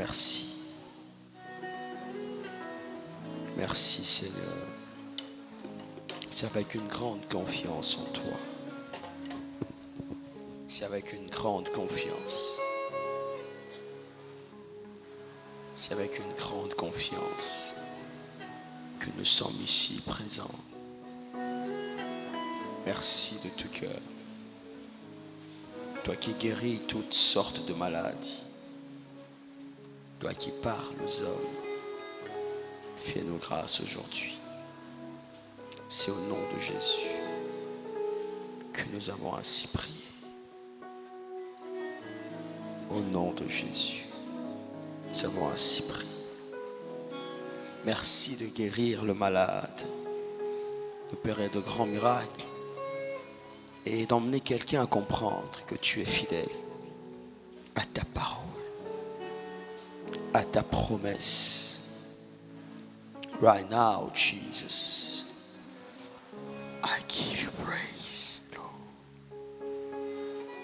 Merci. Merci Seigneur. C'est avec une grande confiance en toi. C'est avec une grande confiance. C'est avec une grande confiance que nous sommes ici présents. Merci de tout cœur. Toi qui guéris toutes sortes de maladies. Toi qui parles aux hommes. Fais-nous grâce aujourd'hui. C'est au nom de Jésus que nous avons ainsi prié. Au nom de Jésus, nous avons ainsi prié. Merci de guérir le malade, d'opérer de grands miracles et d'emmener quelqu'un à comprendre que tu es fidèle à ta parole, à ta promesse. Right now, Jesus, I give you praise, Lord.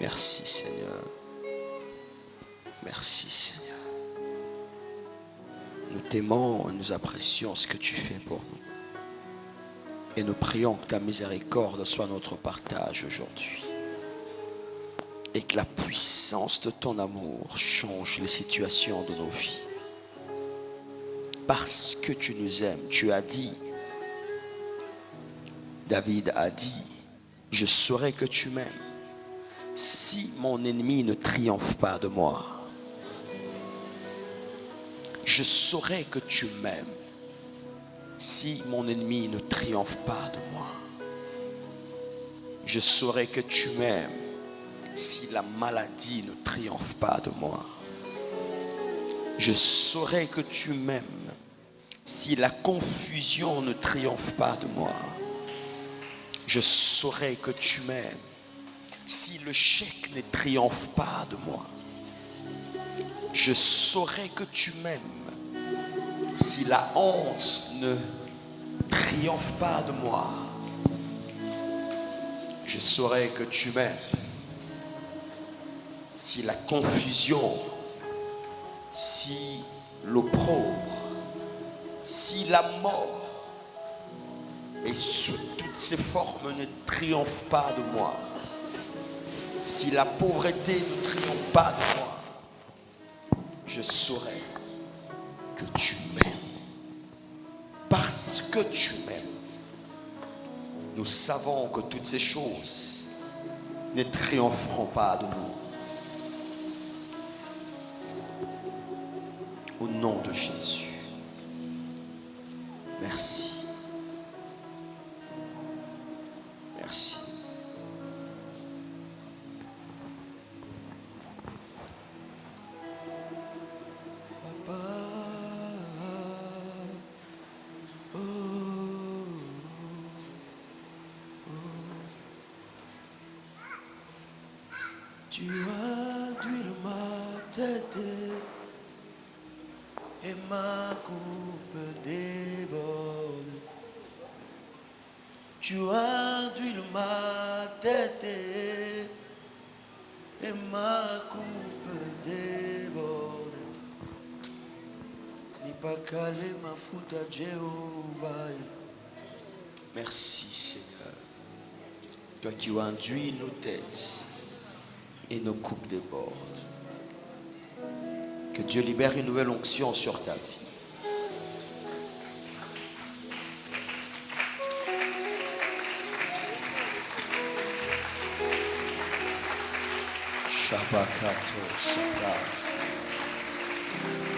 Merci Seigneur. Merci Seigneur. Nous t'aimons et nous apprécions ce que tu fais pour nous. Et nous prions que ta miséricorde soit notre partage aujourd'hui. Et que la puissance de ton amour change les situations de nos vies. Parce que tu nous aimes, tu as dit, David a dit, je saurai que tu m'aimes si mon ennemi ne triomphe pas de moi. Je saurai que tu m'aimes si mon ennemi ne triomphe pas de moi. Je saurai que tu m'aimes si la maladie ne triomphe pas de moi. Je saurai que tu m'aimes si la confusion ne triomphe pas de moi. Je saurai que tu m'aimes si le chèque ne triomphe pas de moi. Je saurai que tu m'aimes si la honte ne triomphe pas de moi. Je saurai que tu m'aimes si la confusion, si l'opprobre, si la mort et sous toutes ses formes ne triomphe pas de moi. Si la pauvreté ne triomphe pas de moi, je saurai que tu m'aimes. Parce que tu m'aimes, nous savons que toutes ces choses ne triompheront pas de nous. Au nom de Jésus, merci. Merci. Papa, oh, oh. Tu as d'huile ma tête et ma coupe déborde. Tu as d'huile ma tête et ma coupe déborde. Ni pas calé ma faute à Jéhovah. Merci Seigneur. Toi qui enduis nos têtes et nos coupes débordent. Que Dieu libère une nouvelle onction sur ta vie.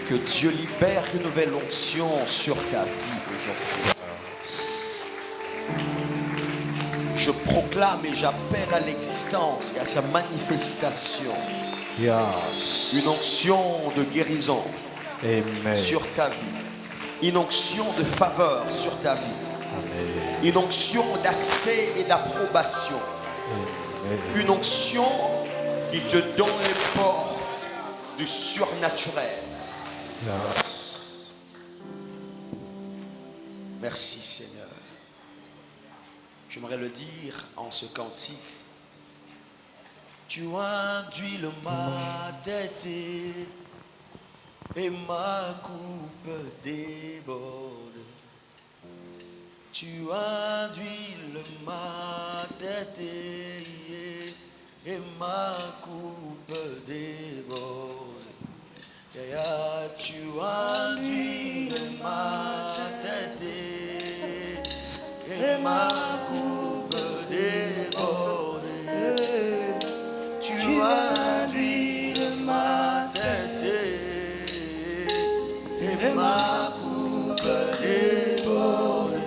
Que Dieu libère une nouvelle onction sur ta vie aujourd'hui. Je proclame et j'appelle à l'existence et à sa manifestation une onction de guérison sur ta vie, une onction de faveur sur ta vie, une onction d'accès et d'approbation, une onction qui te donne les portes du surnaturel. Merci Seigneur. J'aimerais le dire en ce cantique. Tu induis ma tête et ma coupe déborde. Tu induis ma tête et ma coupe déborde. Tu induis ma tête et ma coupe déborde. Tu induis ma tête et ma coupe déborde.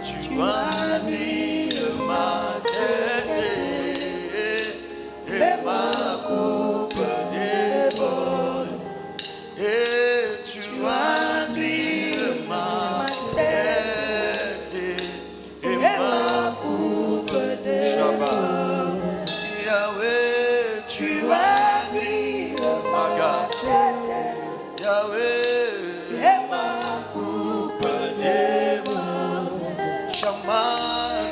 Tu induis ma tête et ma coupe déborde. Et tu induis ma tête et ma coupe déborde. Yahweh, tu induis ma tête. Yahweh, et ma coupe déborde. Shama,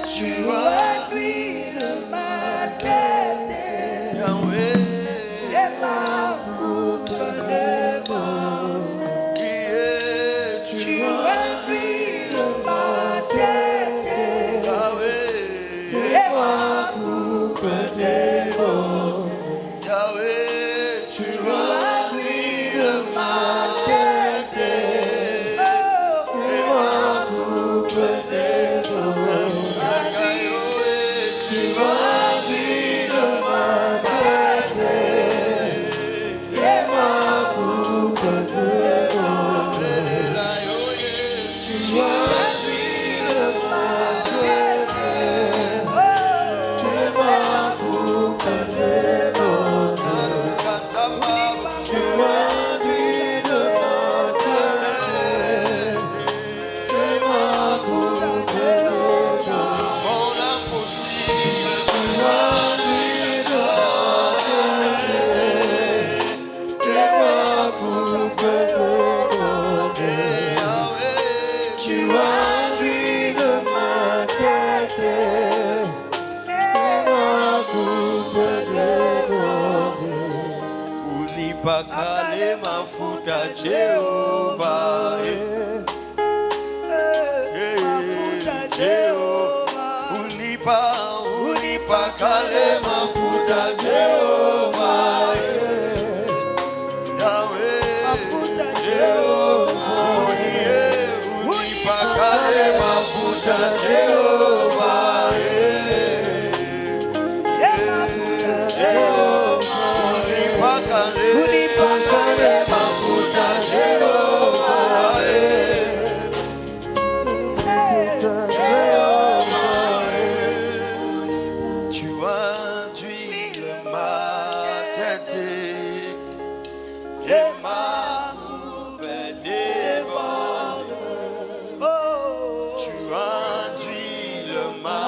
tu induis ma tête. Yahweh, et ma coupe déborde. Tu induis ma tête. Yahweh, et ma coupe déborde. Yahweh, tu induis ma tête. Et ma coupe déborde. Tu induis ma tête. Et ma coupe déborde. Tu induis ma tête. Et ma coupe déborde. Tu induis ma tête. Et ma coupe déborde. Mon impossible. Tu induis ma tête. Et ma coupe déborde. Tu induis ma tête. Et ma coupe déborde. Ulipa kale mafuta Jehovah. Ulipa kale mafuta Jehovah. Yahweh, Jehovah. Ulipa kale mafuta Jehovah. Ulipa kale mafuta Jehovah. Tu induis ma tête et ma coupe déborde. Tu induis ma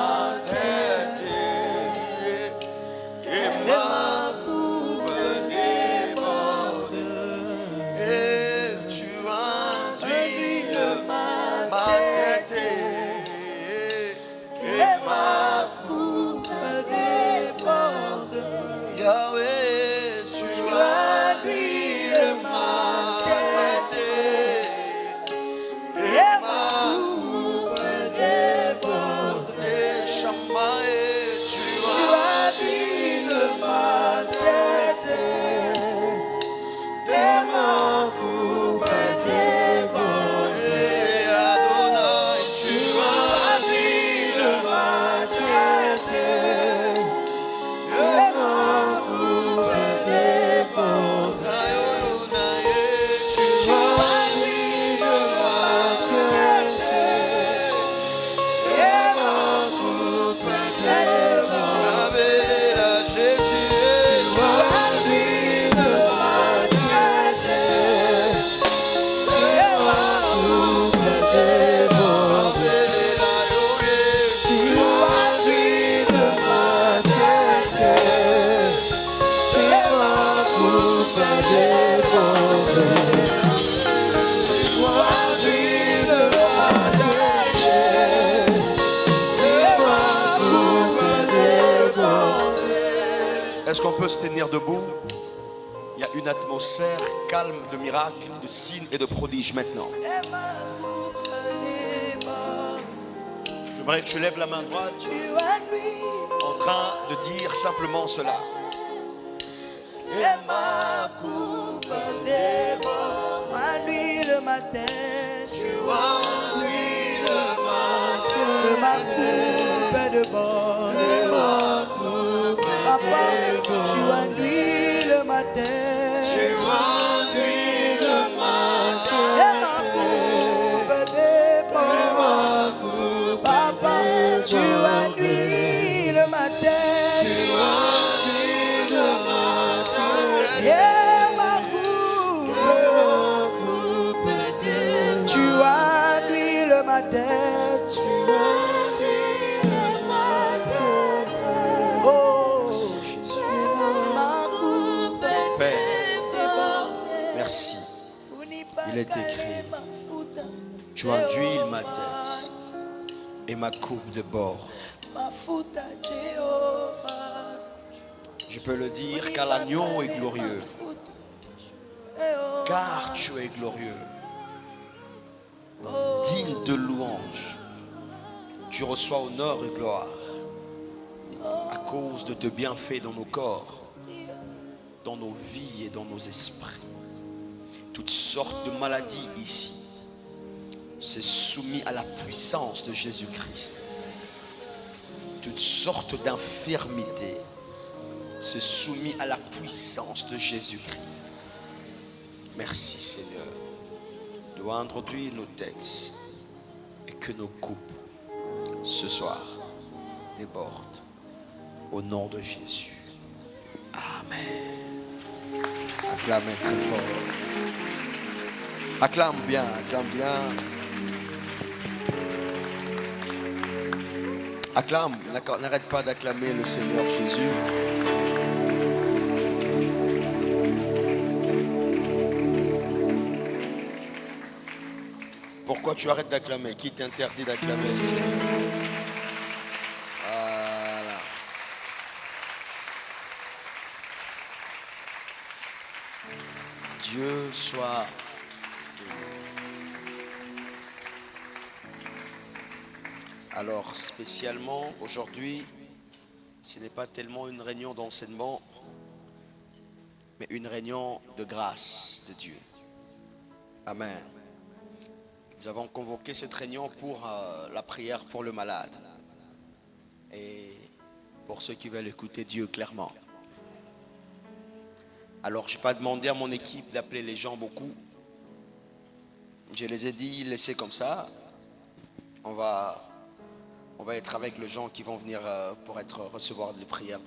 tête et ma coupe déborde. Et tu induis ma tête et ma coupe déborde. Yahweh, tu induis ma tête et ma coupe déborde. Et Shama, tu induis ma tête et ma coupe déborde. Et Adonai, tu induis ma tête et ma coupe déborde. Tu induis ma tête et ma coupe déborde. Jésus, tu induis ma tête et ma coupe déborde. Tu induis ma tête et ma coupe déborde. Tu induis ma tête et ma coupe déborde. Est-ce qu'on peut se tenir debout? Il une atmosphère calme de miracles, de signes et de prodiges maintenant. J'aimerais que tu lèves la main droite en train de dire simplement cela. Et ma coupe déborde, enduit le matin, tu enduis le matin. Et ma coupe déborde, et ma coupe papa, tu enduis le matin, tu enduis le matin. Et ma coupe déborde, papa, tu enduis le matin, tu enduis le matin. Yeah, ma coupe, tu enduis le matin, tu enduis le matin. Oh, ma coupe Père, merci. Il est écrit, tu enduis ma tête et ma coupe de bord. Je peux le dire car l'agneau est glorieux. Car tu es glorieux. Digne de louange. Tu reçois honneur et gloire à cause de tes bienfaits dans nos corps, dans nos vies et dans nos esprits. Toutes sortes de maladies ici, c'est soumis à la puissance de Jésus-Christ. Toutes sortes d'infirmités, c'est soumis à la puissance de Jésus-Christ. Merci Seigneur. Dois introduire nos têtes et que nos coupes ce soir débordent au nom de Jésus. Amen. Acclamez très fort. Acclame bien, acclame bien. Acclame, n'arrête pas d'acclamer le Seigneur Jésus. Pourquoi tu arrêtes d'acclamer? Qui t'interdit d'acclamer le Seigneur? Voilà. Dieu soit alors spécialement aujourd'hui, ce n'est pas tellement une réunion d'enseignement, mais une réunion de grâce de Dieu. Amen. Nous avons convoqué cette réunion pour la prière pour le malade et pour ceux qui veulent écouter Dieu clairement. Alors je n'ai pas demandé à mon équipe d'appeler les gens beaucoup. Je les ai dit, laissez comme ça. On va être avec les gens qui vont venir pour recevoir des prières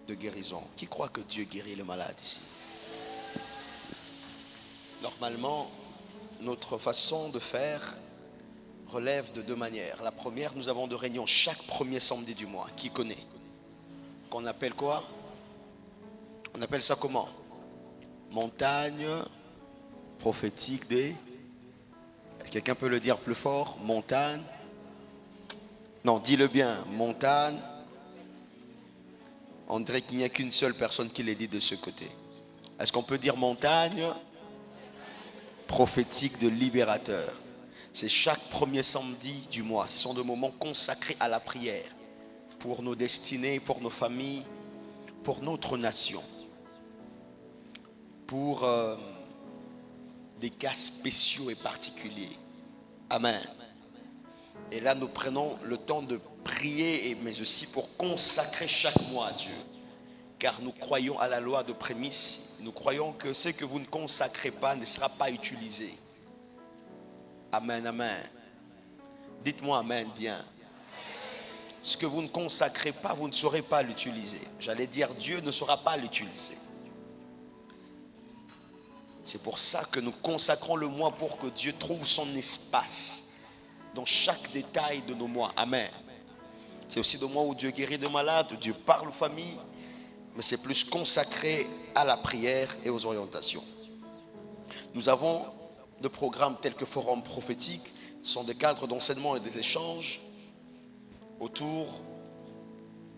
de guérison. Qui croit que Dieu guérit le malade ici? Normalement, notre façon de faire relève de deux manières. La première, nous avons des réunions chaque premier samedi du mois. Qui connaît? Qu'on appelle quoi? On appelle ça comment? Montagne prophétique des... Est-ce que quelqu'un peut le dire plus fort? Montagne. Non, dis-le bien. Montagne. On dirait qu'il n'y a qu'une seule personne qui l'ait dit de ce côté. Est-ce qu'on peut dire montagne prophétique de libérateur? C'est chaque premier samedi du mois. Ce sont des moments consacrés à la prière pour nos destinées, pour nos familles, pour notre nation, pour des cas spéciaux et particuliers. Amen. Et là, nous prenons le temps de prier, mais aussi pour consacrer chaque mois à Dieu. Car nous croyons à la loi de prémisse. Nous croyons que ce que vous ne consacrez pas ne sera pas utilisé. Amen, amen. Dites-moi amen bien. Ce que vous ne consacrez pas, vous ne saurez pas l'utiliser. J'allais dire, Dieu ne saura pas l'utiliser. C'est pour ça que nous consacrons le mois pour que Dieu trouve son espace dans chaque détail de nos mois. Amen. C'est aussi le mois où Dieu guérit de malades, où Dieu parle aux familles, mais c'est plus consacré à la prière et aux orientations. Nous avons des programmes tels que Forum prophétique, ce sont des cadres d'enseignement et des échanges autour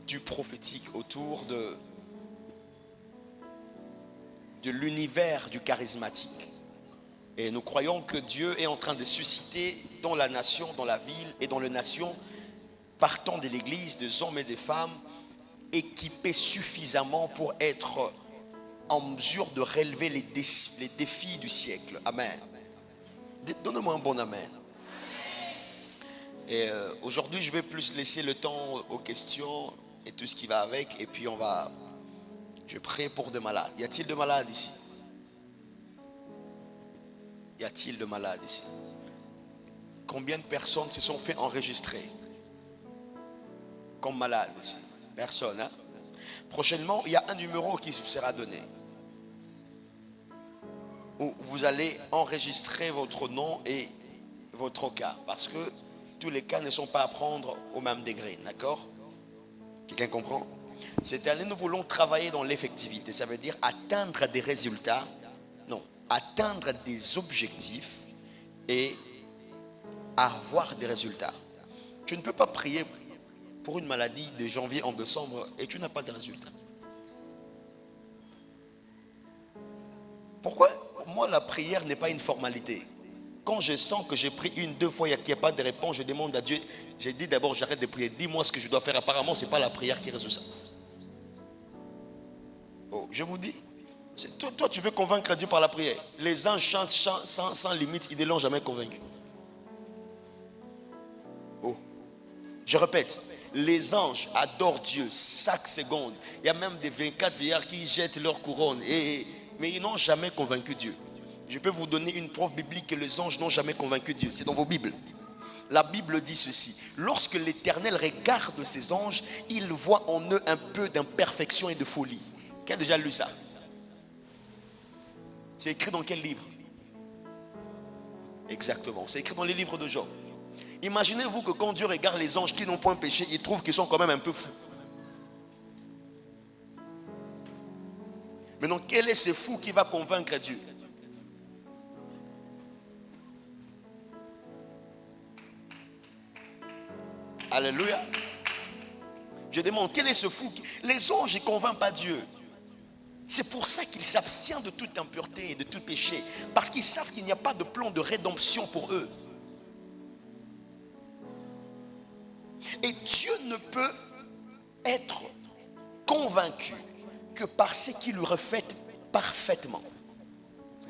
du prophétique, autour de l'univers du charismatique. Et nous croyons que Dieu est en train de susciter dans la nation, dans la ville et dans les nations, partant de l'église, des hommes et des femmes équipés suffisamment pour être en mesure de relever les défis du siècle. Amen. Donnez-moi un bon amen. Et aujourd'hui, je vais plus laisser le temps aux questions et tout ce qui va avec. Et puis je prie pour des malades. Y a-t-il de malades ici? Y a-t-il de malades ici? Combien de personnes se sont fait enregistrer comme malades ici? Personne, hein? Prochainement, il y a un numéro qui vous sera donné, où vous allez enregistrer votre nom et votre cas, parce que tous les cas ne sont pas à prendre au même degré, d'accord? Quelqu'un comprend? Cette année, nous voulons travailler dans l'effectivité. Ça veut dire atteindre des résultats, non, atteindre des objectifs et avoir des résultats. Tu ne peux pas prier pour une maladie de janvier en décembre et tu n'as pas de résultats. Pourquoi? Moi, la prière n'est pas une formalité. Quand je sens que j'ai pris une, deux fois et qu'il n'y a pas de réponse, je demande à Dieu. J'ai dit d'abord, j'arrête de prier. Dis-moi ce que je dois faire. Apparemment, ce n'est pas la prière qui résout ça. Oh, je vous dis, toi, tu veux convaincre Dieu par la prière. Les anges chantent sans limite, ils ne l'ont jamais convaincu. Oh, je répète, les anges adorent Dieu chaque seconde. Il y a même des 24 vieillards qui jettent leur couronne. Mais ils n'ont jamais convaincu Dieu. Je peux vous donner une preuve biblique que les anges n'ont jamais convaincu Dieu. C'est dans vos Bibles. La Bible dit ceci: lorsque l'Éternel regarde ses anges, il voit en eux un peu d'imperfection et de folie. Qui a déjà lu ça? C'est écrit dans quel livre? Exactement, c'est écrit dans les livres de Job. Imaginez-vous que quand Dieu regarde les anges qui n'ont point péché, il trouve qu'ils sont quand même un peu fous. Maintenant, quel est ce fou qui va convaincre Dieu? Alléluia. Je demande, quel est ce fou? Les anges ne convainquent pas Dieu. C'est pour ça qu'ils s'abstiennent de toute impureté et de tout péché. Parce qu'ils savent qu'il n'y a pas de plan de rédemption pour eux. Et Dieu ne peut être convaincu que par ce qu'il lui reflète parfaitement.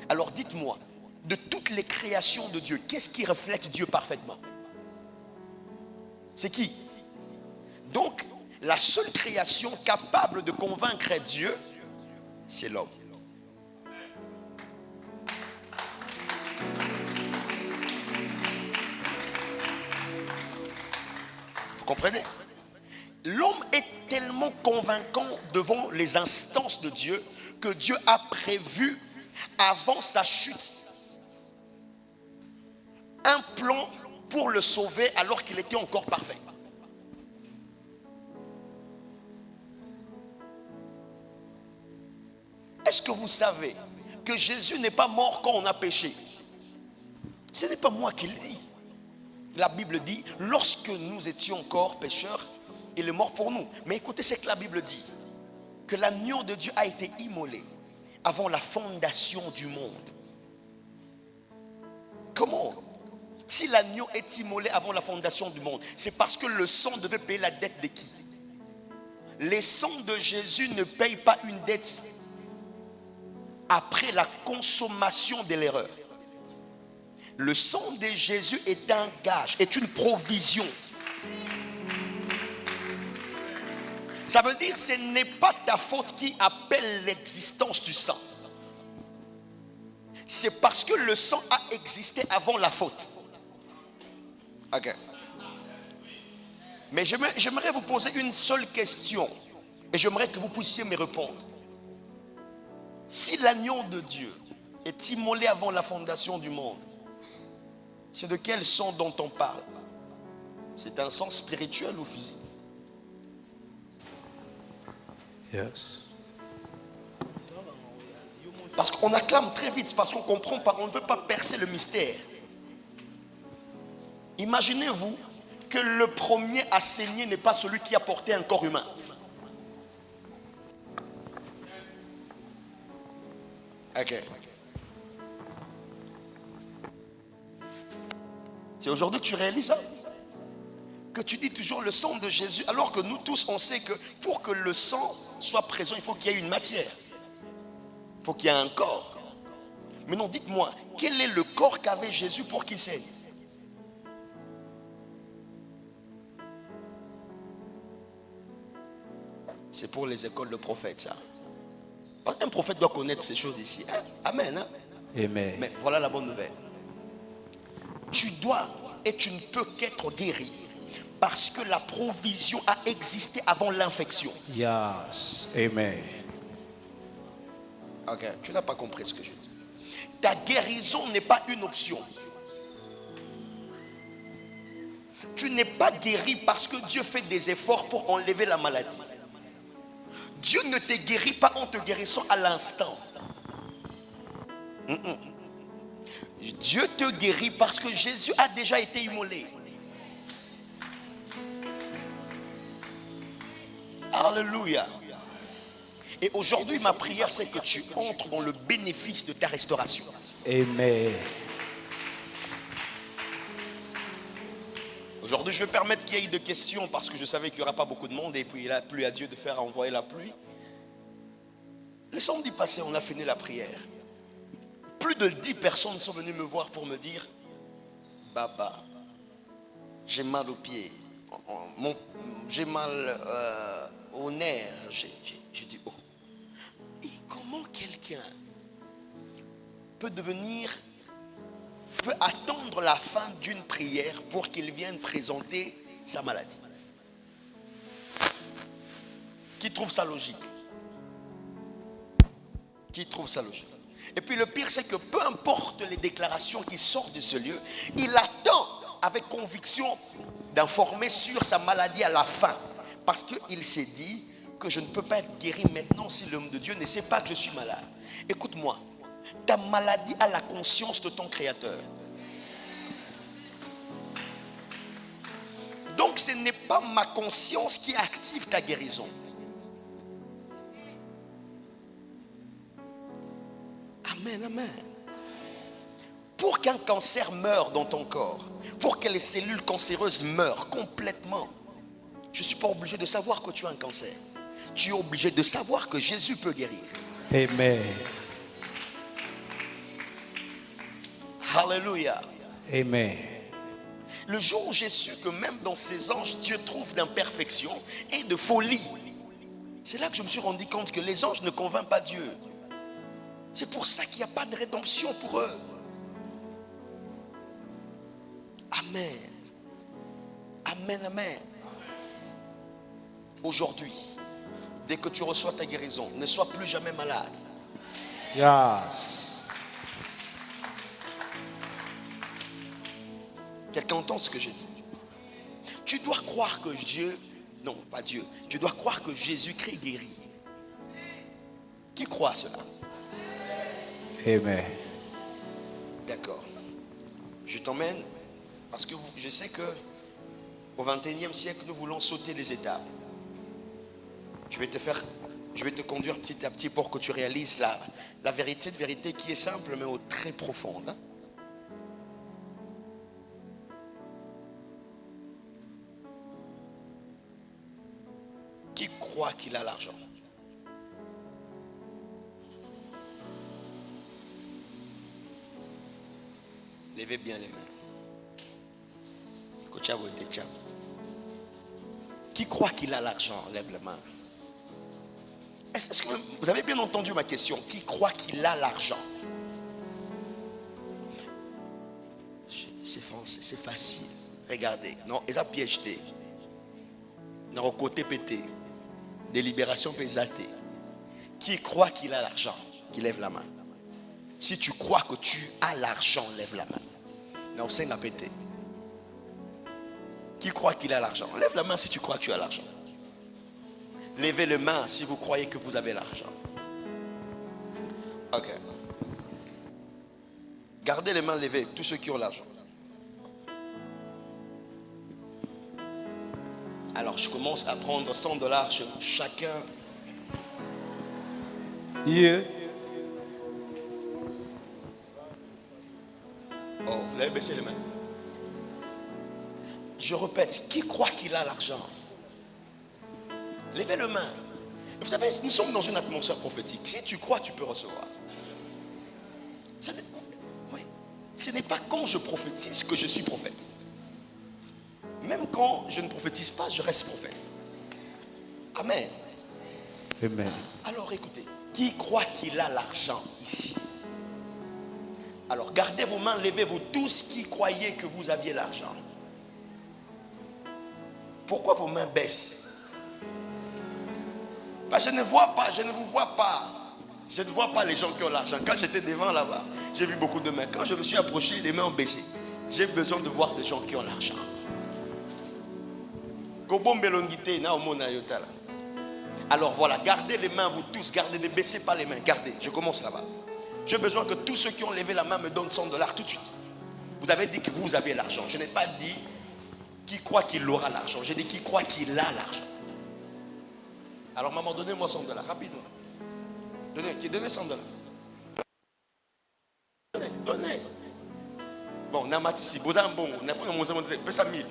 Alors dites-moi, de toutes les créations de Dieu, qu'est-ce qui reflète Dieu parfaitement? C'est qui? Donc, la seule création capable de convaincre Dieu, c'est l'homme. Vous comprenez? L'homme est tellement convaincant devant les instances de Dieu que Dieu a prévu avant sa chute un plan pour le sauver alors qu'il était encore parfait. Est-ce que vous savez que Jésus n'est pas mort quand on a péché? Ce n'est pas moi qui le dis. La Bible dit, lorsque nous étions encore pécheurs, il est mort pour nous. Mais écoutez ce que la Bible dit, que l'agneau de Dieu a été immolé avant la fondation du monde. Comment? Si l'agneau est immolé avant la fondation du monde, c'est parce que le sang devait payer la dette de qui? Les sangs de Jésus ne payent pas une dette après la consommation de l'erreur. Le sang de Jésus est un gage, est une provision. Ça veut dire que ce n'est pas ta faute qui appelle l'existence du sang. C'est parce que le sang a existé avant la faute. Ok. Mais j'aimerais vous poser une seule question. Et j'aimerais que vous puissiez me répondre. Si l'agneau de Dieu est immolé avant la fondation du monde, c'est de quel sang dont on parle? C'est un sang spirituel ou physique? Yes. Parce qu'on acclame très vite, parce qu'on ne comprend pas, on ne veut pas percer le mystère. Imaginez-vous que le premier à saigner n'est pas celui qui a porté un corps humain. Ok. C'est aujourd'hui que tu réalises ça. Que tu dis toujours le sang de Jésus, alors que nous tous on sait que pour que le sang soit présent, il faut qu'il y ait une matière. Il faut qu'il y ait un corps. Mais non, dites-moi, quel est le corps qu'avait Jésus pour qu'il saigne? C'est pour les écoles de prophètes, ça. Un prophète doit connaître ces choses ici. Hein? Amen. Hein? Amen. Mais voilà la bonne nouvelle. Tu dois et tu ne peux qu'être guéri parce que la provision a existé avant l'infection. Yes. Amen. Ok, tu n'as pas compris ce que je dis. Ta guérison n'est pas une option. Tu n'es pas guéri parce que Dieu fait des efforts pour enlever la maladie. Dieu ne te guérit pas en te guérissant à l'instant. Dieu te guérit parce que Jésus a déjà été immolé. Alléluia. Et aujourd'hui, ma prière, c'est que tu entres dans le bénéfice de ta restauration. Amen. Aujourd'hui, je vais permettre qu'il y ait des questions parce que je savais qu'il n'y aura pas beaucoup de monde et puis il a plu à Dieu de faire envoyer la pluie. Le samedi passé, on a fini la prière. Plus de 10 personnes sont venues me voir pour me dire: Baba, j'ai mal aux pieds, j'ai mal aux nerfs. J'ai dit: oh. Et comment quelqu'un peut attendre la fin d'une prière pour qu'il vienne présenter sa maladie? Qui trouve ça logique? Qui trouve ça logique? Et puis le pire, c'est que peu importe les déclarations qui sortent de ce lieu, il attend avec conviction d'informer sur sa maladie à la fin. Parce qu'il s'est dit que je ne peux pas être guéri maintenant si l'homme de Dieu ne sait pas que je suis malade. Écoute-moi, ta maladie a la conscience de ton Créateur. Donc ce n'est pas ma conscience qui active ta guérison. Amen, amen. Pour qu'un cancer meure dans ton corps, pour que les cellules cancéreuses meurent complètement, je ne suis pas obligé de savoir que tu as un cancer. Tu es obligé de savoir que Jésus peut guérir. Amen. Alléluia. Amen. Le jour où j'ai su que même dans ses anges, Dieu trouve d'imperfection et de folie, c'est là que je me suis rendu compte que les anges ne convainquent pas Dieu. C'est pour ça qu'il n'y a pas de rédemption pour eux. Amen. Amen, amen. Aujourd'hui, dès que tu reçois ta guérison, ne sois plus jamais malade. Yes. Quelqu'un entend ce que j'ai dit? Tu dois croire que Dieu, non pas Dieu, tu dois croire que Jésus-Christ guérit. Qui croit cela? Amen. D'accord. Je t'emmène parce que je sais que au XXIe siècle, nous voulons sauter les étapes. Je vais te conduire petit à petit pour que tu réalises la vérité de vérité qui est simple mais très profonde. Hein? Qui croit qu'il a l'argent? Levez bien les mains. Qui croit qu'il a l'argent? Lève les mains. Est-ce que vous avez bien entendu ma question? Qui croit qu'il a l'argent? C'est facile. Regardez. Non, ils ont piégé. Dans le côté pété. Délibération pesatée. Qui croit qu'il a l'argent? Qui lève la main. Si tu crois que tu as l'argent, lève la main. Non, c'est la pété. Qui croit qu'il a l'argent? Lève la main si tu crois que tu as l'argent. Levez les mains si vous croyez que vous avez l'argent. Ok. Gardez les mains levées, tous ceux qui ont l'argent. Alors je commence à prendre $100 chacun. Yeah. Oh, vous avez baissé les mains. Je répète, qui croit qu'il a l'argent? Levez le main. Vous savez, nous sommes dans une atmosphère prophétique. Si tu crois, tu peux recevoir. Oui. Ce n'est pas quand je prophétise que je suis prophète. Même quand je ne prophétise pas, je reste prophète. Amen. Amen. Alors écoutez, qui croit qu'il a l'argent ici? Alors gardez vos mains, levez-vous tous qui croyez que vous aviez l'argent. Pourquoi vos mains baissent? Parce que je ne vois pas, je ne vous vois pas. Je ne vois pas les gens qui ont l'argent. Quand j'étais devant là-bas, j'ai vu beaucoup de mains. Quand je me suis approché, les mains ont baissé. J'ai besoin de voir des gens qui ont l'argent. Alors voilà, gardez les mains, vous tous, gardez, ne baissez pas les mains, gardez, je commence là-bas. J'ai besoin que tous ceux qui ont levé la main me donnent $100 tout de suite. Vous avez dit que vous avez l'argent. Je n'ai pas dit qui croit qu'il aura l'argent. J'ai dit qui croit qu'il a l'argent. Alors maman, donnez-moi $100, rapidement. Donnez $100. Donnez. Bon, on a matissé, bon, on a pris ça 1000.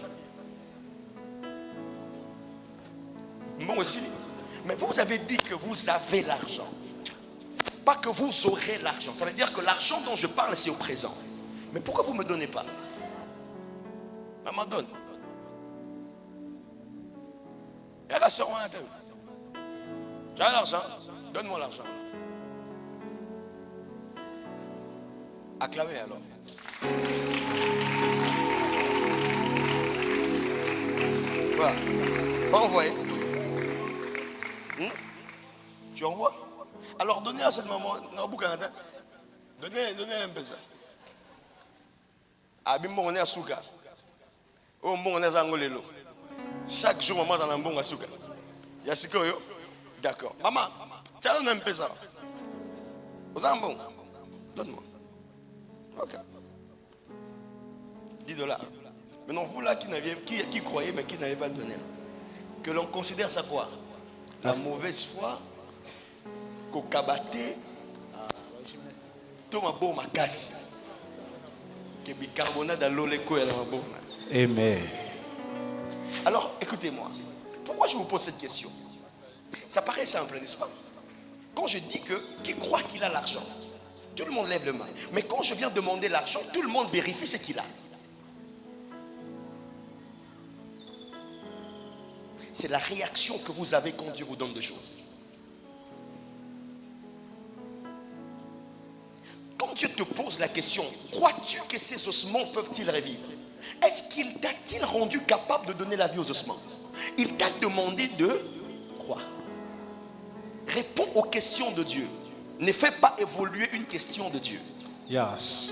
Bon aussi. Mais vous avez dit que vous avez l'argent. Pas que vous aurez l'argent. Ça veut dire que l'argent dont je parle, c'est au présent. Mais pourquoi vous ne me donnez pas? Maman, donne. Et la soeur, tu as l'argent? Donne-moi l'argent. Acclamez alors. Voilà. Pas envoyer. Tu envoies? Alors donnez à cette maman. Donnez un peu ça. Abimbo on est à Souka. Oh bon on est à Angolelo. Chaque jour maman dans un bon à Souka. Yasiko yo. D'accord. Maman, tu as un peu ça. Vous avez un bon? Donne-moi. Ok. $10. Maintenant vous là qui croyez mais qui n'avez pas donné. Que l'on considère ça quoi? La mauvaise foi. Kokabaté. Toma bon ma casse. Que bicarbonate à l'eau les couilles dans ma bon. Amen. Alors écoutez-moi. Pourquoi je vous pose cette question? Ça paraît simple, n'est-ce pas? Quand je dis que qui croit qu'il a l'argent, tout le monde lève le main. Mais quand je viens demander l'argent, tout le monde vérifie ce qu'il a. C'est la réaction que vous avez quand Dieu vous donne des choses. Quand Dieu te pose la question, crois-tu que ces ossements peuvent-ils revivre? Est-ce qu'il t'a-t-il rendu capable de donner la vie aux ossements? Il t'a demandé de croire. Réponds aux questions de Dieu. Ne fais pas évoluer une question de Dieu. Yes.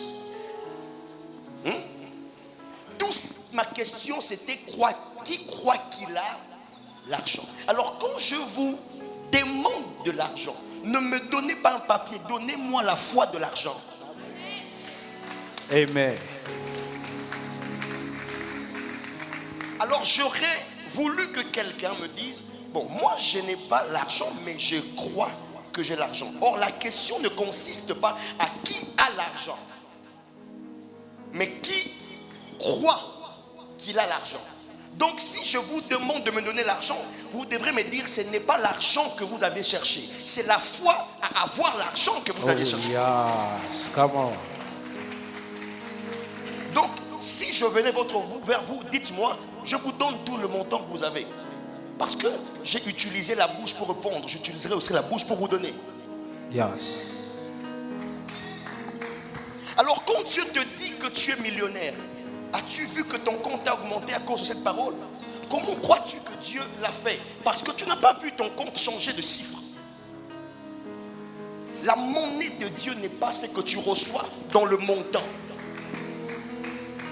Ma question c'était qui croit qu'il a l'argent? Alors quand je vous demande de l'argent, ne me donnez pas un papier, donnez-moi la foi de l'argent. Amen. Alors j'aurais voulu que quelqu'un me dise, bon, moi je n'ai pas l'argent, mais je crois que j'ai l'argent. Or la question ne consiste pas à qui a l'argent, mais qui croit qu'il a l'argent. Donc si je vous demande de me donner l'argent, vous devrez me dire ce n'est pas l'argent que vous avez cherché, c'est la foi à avoir l'argent que vous avez cherché. Yes. Come on. Donc si je venais vers vous, dites-moi, je vous donne tout le montant que vous avez. Parce que j'ai utilisé la bouche pour répondre, j'utiliserai aussi la bouche pour vous donner. Yes. Alors quand Dieu te dit que tu es millionnaire, as-tu vu que ton compte a augmenté à cause de cette parole? Comment crois-tu que Dieu l'a fait? Parce que tu n'as pas vu ton compte changer de chiffre. La monnaie de Dieu n'est pas ce que tu reçois dans le montant.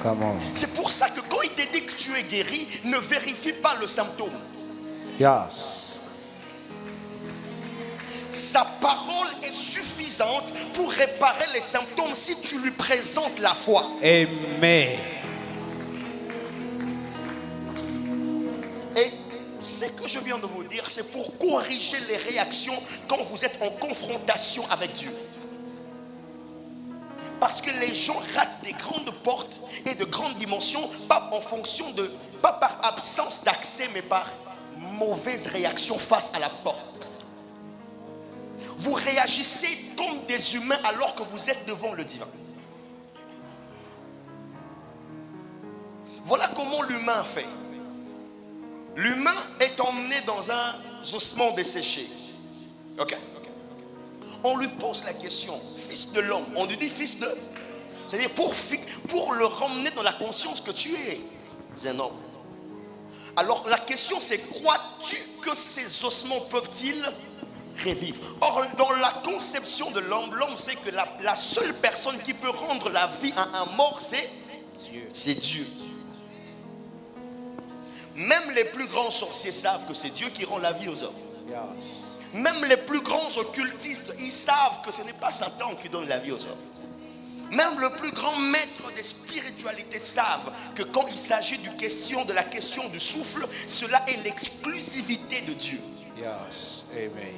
Come on. C'est pour ça que quand il te dit que tu es guéri, ne vérifie pas le symptôme. Yes. Sa parole est suffisante pour réparer les symptômes si tu lui présentes la foi. Amen. Et ce que je viens de vous dire, c'est pour corriger les réactions quand vous êtes en confrontation avec Dieu. Parce que les gens ratent des grandes portes et de grandes dimensions, pas en fonction de, pas par absence d'accès, mais par mauvaise réaction face à la porte. Vous réagissez comme des humains alors que vous êtes devant le divin. Voilà comment l'humain fait. L'humain est emmené dans un ossement desséché. Ok. On lui pose la question, fils de l'homme. On lui dit fils de... C'est-à-dire pour le ramener dans la conscience que tu es. C'est un homme. Alors la question c'est, crois-tu que ces ossements peuvent-ils revivre? Or dans la conception de l'homme, l'homme sait que la seule personne qui peut rendre la vie à un mort, c'est Dieu. Même les plus grands sorciers savent que c'est Dieu qui rend la vie aux hommes. Même les plus grands occultistes, ils savent que ce n'est pas Satan qui donne la vie aux hommes. Même le plus grand maître des spiritualités savent que quand il s'agit de la question du souffle, cela est l'exclusivité de Dieu. Yes. Amen.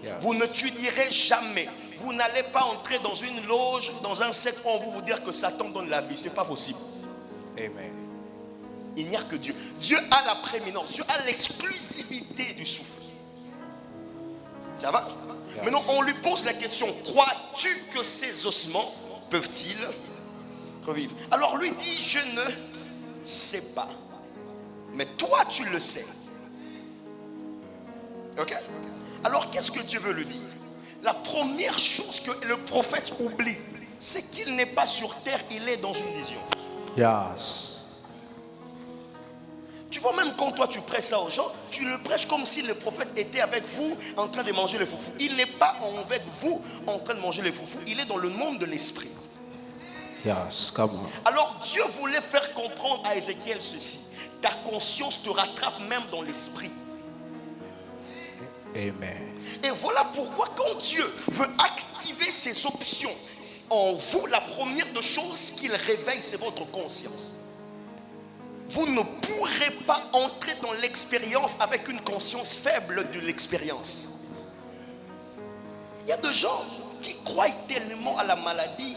Yes. Vous ne tunirez jamais. Vous n'allez pas entrer dans une loge, dans un set où on va vous dire que Satan donne la vie. Ce n'est pas possible. Amen. Il n'y a que Dieu. Dieu a la prééminence. Dieu a l'exclusivité du souffle. Ça va? Yes. Maintenant, on lui pose la question, crois-tu que ces ossements peuvent-ils revivre? Alors lui dit, je ne sais pas. Mais toi, tu le sais. Ok? Alors, qu'est-ce que Dieu veut lui dire? La première chose que le prophète oublie, c'est qu'il n'est pas sur terre, il est dans une vision. Yes. Tu vois, même quand toi tu prêches ça aux gens, tu le prêches comme si le prophète était avec vous en train de manger les foufous. Il n'est pas avec vous en train de manger les foufous, il est dans le monde de l'esprit. Yes, come on. Alors Dieu voulait faire comprendre à Ézéchiel ceci. Ta conscience te rattrape même dans l'esprit. Amen. Et voilà pourquoi quand Dieu veut activer ses options en vous, la première des choses qu'il réveille, c'est votre conscience. Vous ne pourrez pas entrer dans l'expérience avec une conscience faible de l'expérience. Il y a des gens qui croient tellement à la maladie.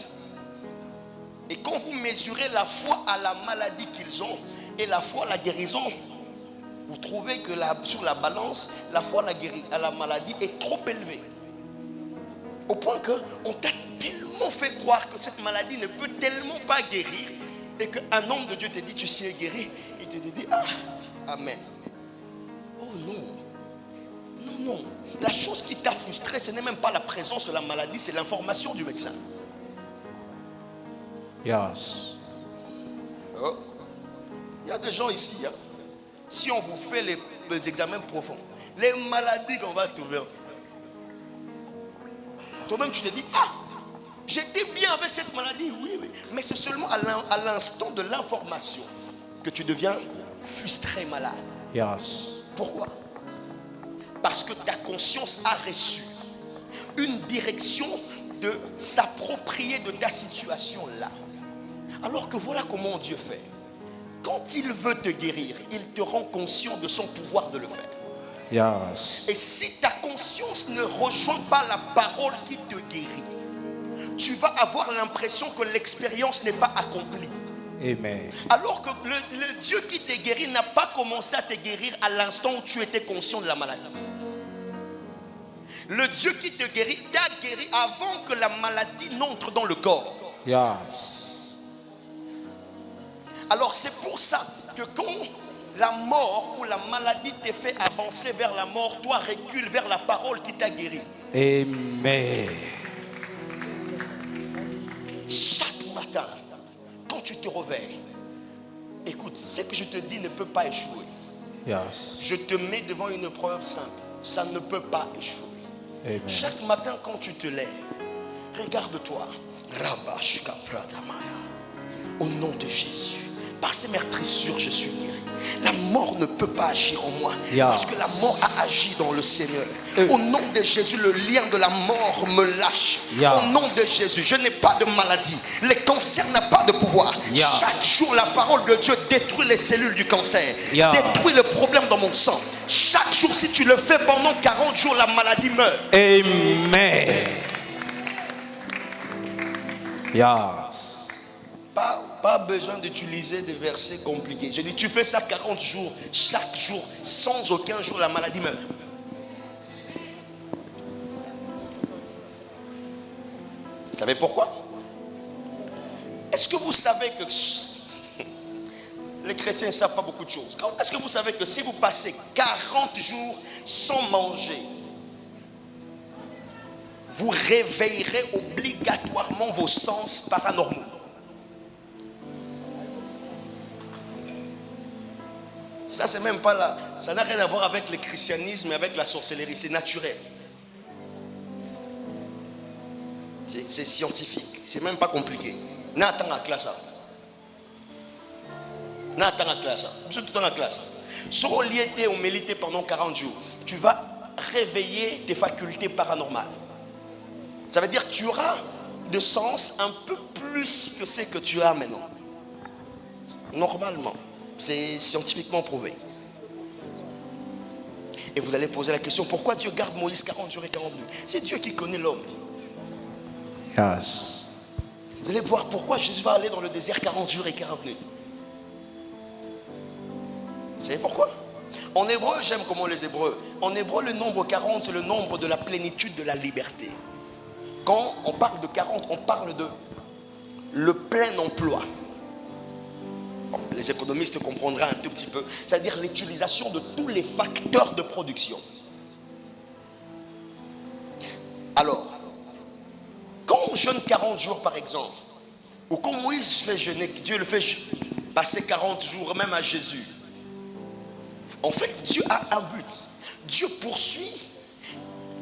Et quand vous mesurez la foi à la maladie qu'ils ont et la foi à la guérison, vous trouvez que sur la balance, la foi à la maladie est trop élevée. Au point qu'on t'a tellement fait croire que cette maladie ne peut tellement pas guérir. Et qu'un homme de Dieu te dit, tu sais guéri, il te dit, ah, amen. Oh non, non, non. La chose qui t'a frustré, ce n'est même pas la présence de la maladie, c'est l'information du médecin. Yes. Oh. Il y a des gens ici, hein, si on vous fait les examens profonds, les maladies qu'on va trouver, toi-même tu te dis, ah, j'étais bien avec cette maladie, oui, oui. Mais c'est seulement à l'instant de l'information que tu deviens frustré, malade. Yes. Pourquoi? Parce que ta conscience a reçu une direction de s'approprier de ta situation là. Alors que voilà comment Dieu fait. Quand il veut te guérir, il te rend conscient de son pouvoir de le faire. Yes. Et si ta conscience ne rejoint pas la parole qui te guérit, tu vas avoir l'impression que l'expérience n'est pas accomplie. Amen. Alors que le Dieu qui t'a guéri n'a pas commencé à te guérir à l'instant où tu étais conscient de la maladie. Le Dieu qui te guérit t'a guéri avant que la maladie n'entre dans le corps. Yes. Alors c'est pour ça que quand la mort ou la maladie te fait avancer vers la mort, toi recule vers la parole qui t'a guéri. Amen. Chaque matin, quand tu te réveilles, écoute, ce que je te dis ne peut pas échouer. Yes. Je te mets devant une preuve simple. Ça ne peut pas échouer. Amen. Chaque matin quand tu te lèves, regarde-toi. Rabash Kapradamaya. Au nom de Jésus, par ces meurtrissures, je suis guéri. La mort ne peut pas agir en moi. Yeah. Parce que la mort a agi dans le Seigneur. Au nom de Jésus, le lien de la mort me lâche. Yeah. Au nom de Jésus, je n'ai pas de maladie. Le cancer n'a pas de pouvoir. Yeah. Chaque jour, la parole de Dieu détruit les cellules du cancer. Yeah. Détruit le problème dans mon sang. Chaque jour, si tu le fais pendant 40 jours, la maladie meurt. Amen. Yes. Pas besoin d'utiliser des versets compliqués. Je dis, tu fais ça 40 jours, chaque jour, sans aucun jour, la maladie meurt. Vous savez pourquoi? Est-ce que vous savez que les chrétiens ne savent pas beaucoup de choses? Est-ce que vous savez que si vous passez 40 jours sans manger, vous réveillerez obligatoirement vos sens paranormaux? Ça, c'est même pas là. Ça n'a rien à voir avec le christianisme et avec la sorcellerie. C'est naturel. C'est scientifique. C'est même pas compliqué. N'attends à classe. N'attends à classe. Vous êtes tout le temps en classe. Si on y était ou mélité pendant 40 jours, tu vas réveiller tes facultés paranormales. Ça veut dire que tu auras de sens un peu plus que ce que tu as maintenant. Normalement. C'est scientifiquement prouvé. Et vous allez poser la question, pourquoi Dieu garde Moïse 40 jours et 40 nuits? C'est Dieu qui connaît l'homme. Yes. Vous allez voir pourquoi Jésus va aller dans le désert 40 jours et 40 nuits. Vous savez pourquoi? En hébreu, j'aime comment les Hébreux. En hébreu, le nombre 40, c'est le nombre de la plénitude de la liberté. Quand on parle de 40, on parle de le plein emploi. Bon, les économistes comprendront un tout petit peu. C'est-à-dire l'utilisation de tous les facteurs de production. Alors, quand on jeûne 40 jours par exemple, ou quand Moïse fait jeûner, Dieu le fait passer 40 jours, même à Jésus. En fait, Dieu a un but. Dieu poursuit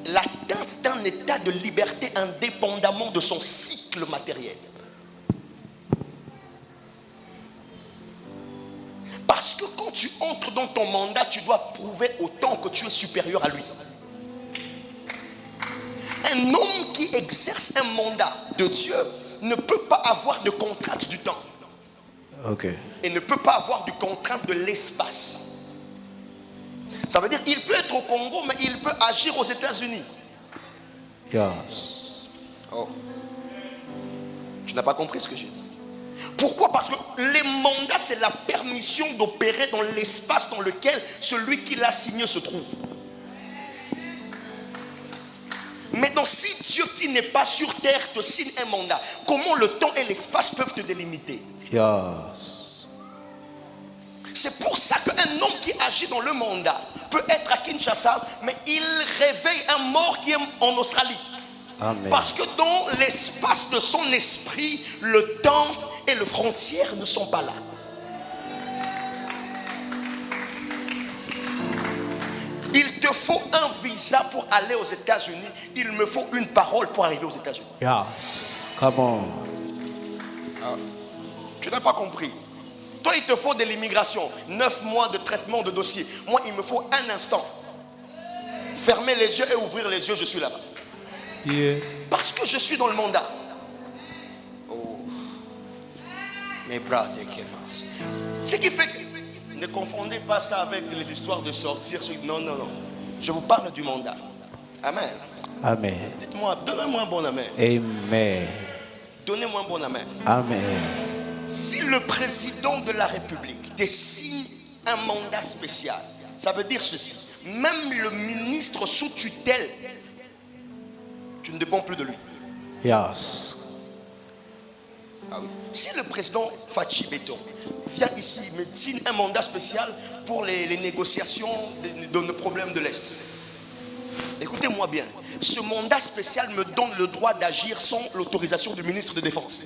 l'atteinte d'un état de liberté indépendamment de son cycle matériel. Parce que quand tu entres dans ton mandat, tu dois prouver autant que tu es supérieur à lui. Un homme qui exerce un mandat de Dieu ne peut pas avoir de contrainte du temps. Okay. Et ne peut pas avoir de contrainte de l'espace. Ça veut dire qu'il peut être au Congo, mais il peut agir aux États-Unis. Yes. Oh. Tu n'as pas compris ce que j'ai dit. Pourquoi? Parce que les mandats, c'est la permission d'opérer dans l'espace dans lequel celui qui l'a signé se trouve. Maintenant, si Dieu qui n'est pas sur terre te signe un mandat, comment le temps et l'espace peuvent te délimiter? Yes. C'est pour ça qu'un homme qui agit dans le mandat peut être à Kinshasa, mais il réveille un mort qui est en Australie. Amen. Parce que dans l'espace de son esprit, le temps et les frontières ne sont pas là. Il te faut un visa pour aller aux États-Unis. Il me faut une parole pour arriver aux États-Unis. Yes. Come on. Ah, tu n'as pas compris. Toi, il te faut de l'immigration. 9 mois de traitement de dossier. Moi, il me faut un instant. Fermer les yeux et ouvrir les yeux, je suis là-bas. Yeah. Parce que je suis dans le mandat. Oh. Mes bras déquéments. Ce qui fait que ne confondez pas ça avec les histoires de sortir. Non, non, non. Je vous parle du mandat. Amen. Amen. Dites-moi, donnez-moi un bon amen. Amen. Donnez-moi un bon amen. Amen. Si le président de la République désigne un mandat spécial, ça veut dire ceci. Même le ministre sous tutelle, tu ne dépends plus de lui. Yes. Ah oui. Si le président Fachi Beton vient ici, me signe un mandat spécial pour les négociations de nos problèmes de l'Est. Écoutez-moi bien. Ce mandat spécial me donne le droit d'agir sans l'autorisation du ministre de Défense.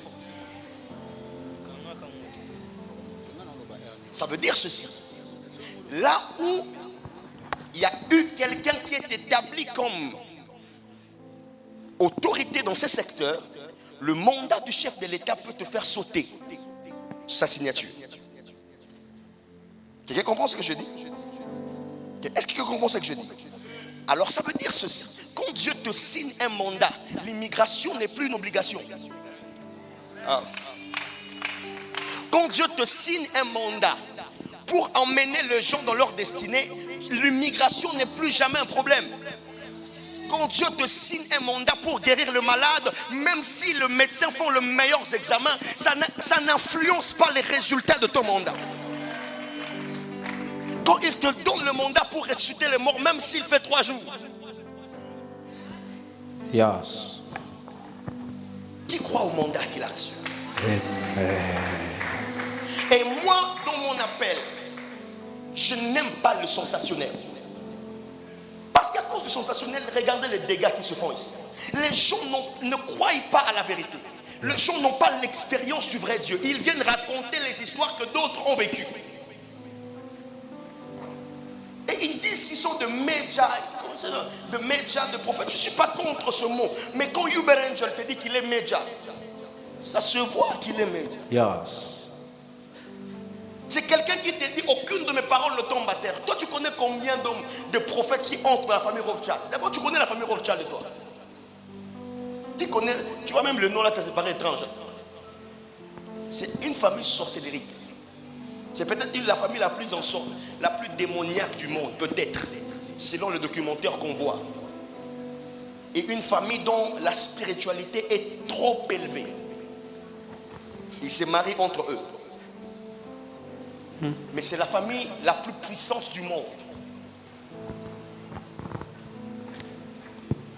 Ça veut dire ceci. Là où il y a eu quelqu'un qui est établi comme autorité dans ce secteur, le mandat du chef de l'État peut te faire sauter sa signature. Quelqu'un comprend ce que je dis? Est-ce que quelqu'un comprend ce que je dis? Alors ça veut dire ceci. Quand Dieu te signe un mandat, l'immigration n'est plus une obligation. Ah. Quand Dieu te signe un mandat pour emmener les gens dans leur destinée, l'immigration n'est plus jamais un problème. quand Dieu te signe un mandat pour guérir le malade, même si le médecin font les meilleurs examens, ça n'influence pas les résultats de ton mandat. Quand il te donne le mandat pour ressusciter les morts, même s'il fait 3 jours. Yes. Qui croit au mandat qu'il a reçu? Amen. Et moi, dans mon appel, je n'aime pas le sensationnel. Parce qu'à cause du sensationnel, regardez les dégâts qui se font ici. Les gens ne croient pas à la vérité. Les gens n'ont pas l'expérience du vrai Dieu. Ils viennent raconter les histoires que d'autres ont vécues. Et ils disent qu'ils sont de médias, de prophètes. Je ne suis pas contre ce mot. Mais quand Uber Angel te dit qu'il est média, ça se voit qu'il est média. Yes. C'est quelqu'un qui te dit aucune de mes paroles ne tombe à terre. Toi, tu connais combien de prophètes qui entrent dans la famille Rothschild? D'abord, tu connais la famille Rothschild et toi. Tu connais, tu vois même le nom là, ça paraît étrange. C'est une famille sorcellerie. C'est peut-être la famille la plus la plus démoniaque du monde, peut-être, selon le documentaire qu'on voit. Et une famille dont la spiritualité est trop élevée. Ils se marient entre eux. Mais c'est la famille la plus puissante du monde.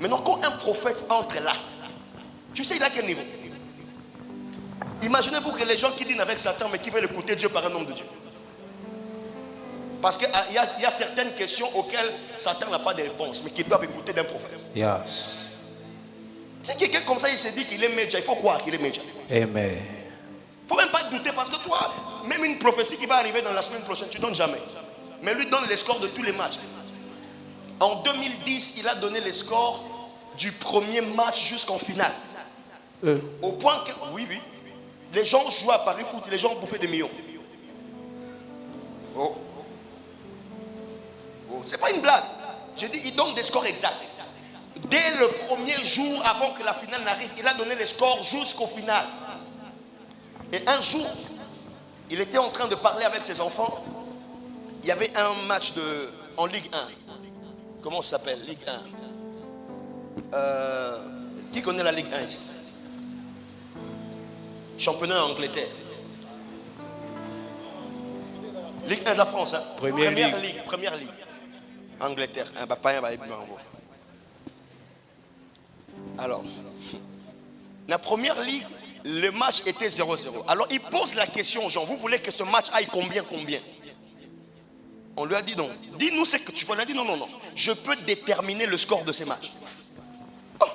Maintenant, quand un prophète entre là, tu sais, il a quel niveau? Imaginez-vous que les gens qui dînent avec Satan, mais qui veulent écouter Dieu par un homme de Dieu. Parce qu'il y a certaines questions auxquelles Satan n'a pas de réponse, mais qui doivent écouter d'un prophète. Yes. Si quelqu'un comme ça, il se dit qu'il est média, il faut croire qu'il est média. Amen. Il ne faut même pas douter, parce que toi, même une prophétie qui va arriver dans la semaine prochaine, tu ne donnes jamais. Mais lui donne les scores de tous les matchs. En 2010, il a donné les scores du premier match jusqu'en finale. Au point que, oui, les gens jouent à Paris Foot, les gens bouffaient des millions. Oh, c'est pas une blague. Je dis, il donne des scores exacts. Dès le premier jour, avant que la finale n'arrive, il a donné les scores jusqu'au final. Et un jour, il était en train de parler avec ses enfants. Il y avait un match en Ligue 1. Comment ça s'appelle? Ligue 1. Qui connaît la Ligue 1 ici? Championnat en Angleterre. Ligue 1 de la France. Hein? Première Ligue. Angleterre. Alors, la première ligue, le match était 0-0. Alors, il pose la question aux gens. Vous voulez que ce match aille combien? On lui a dit non. Dis-nous ce que tu veux. Il a dit non. Je peux déterminer le score de ces matchs. Oh.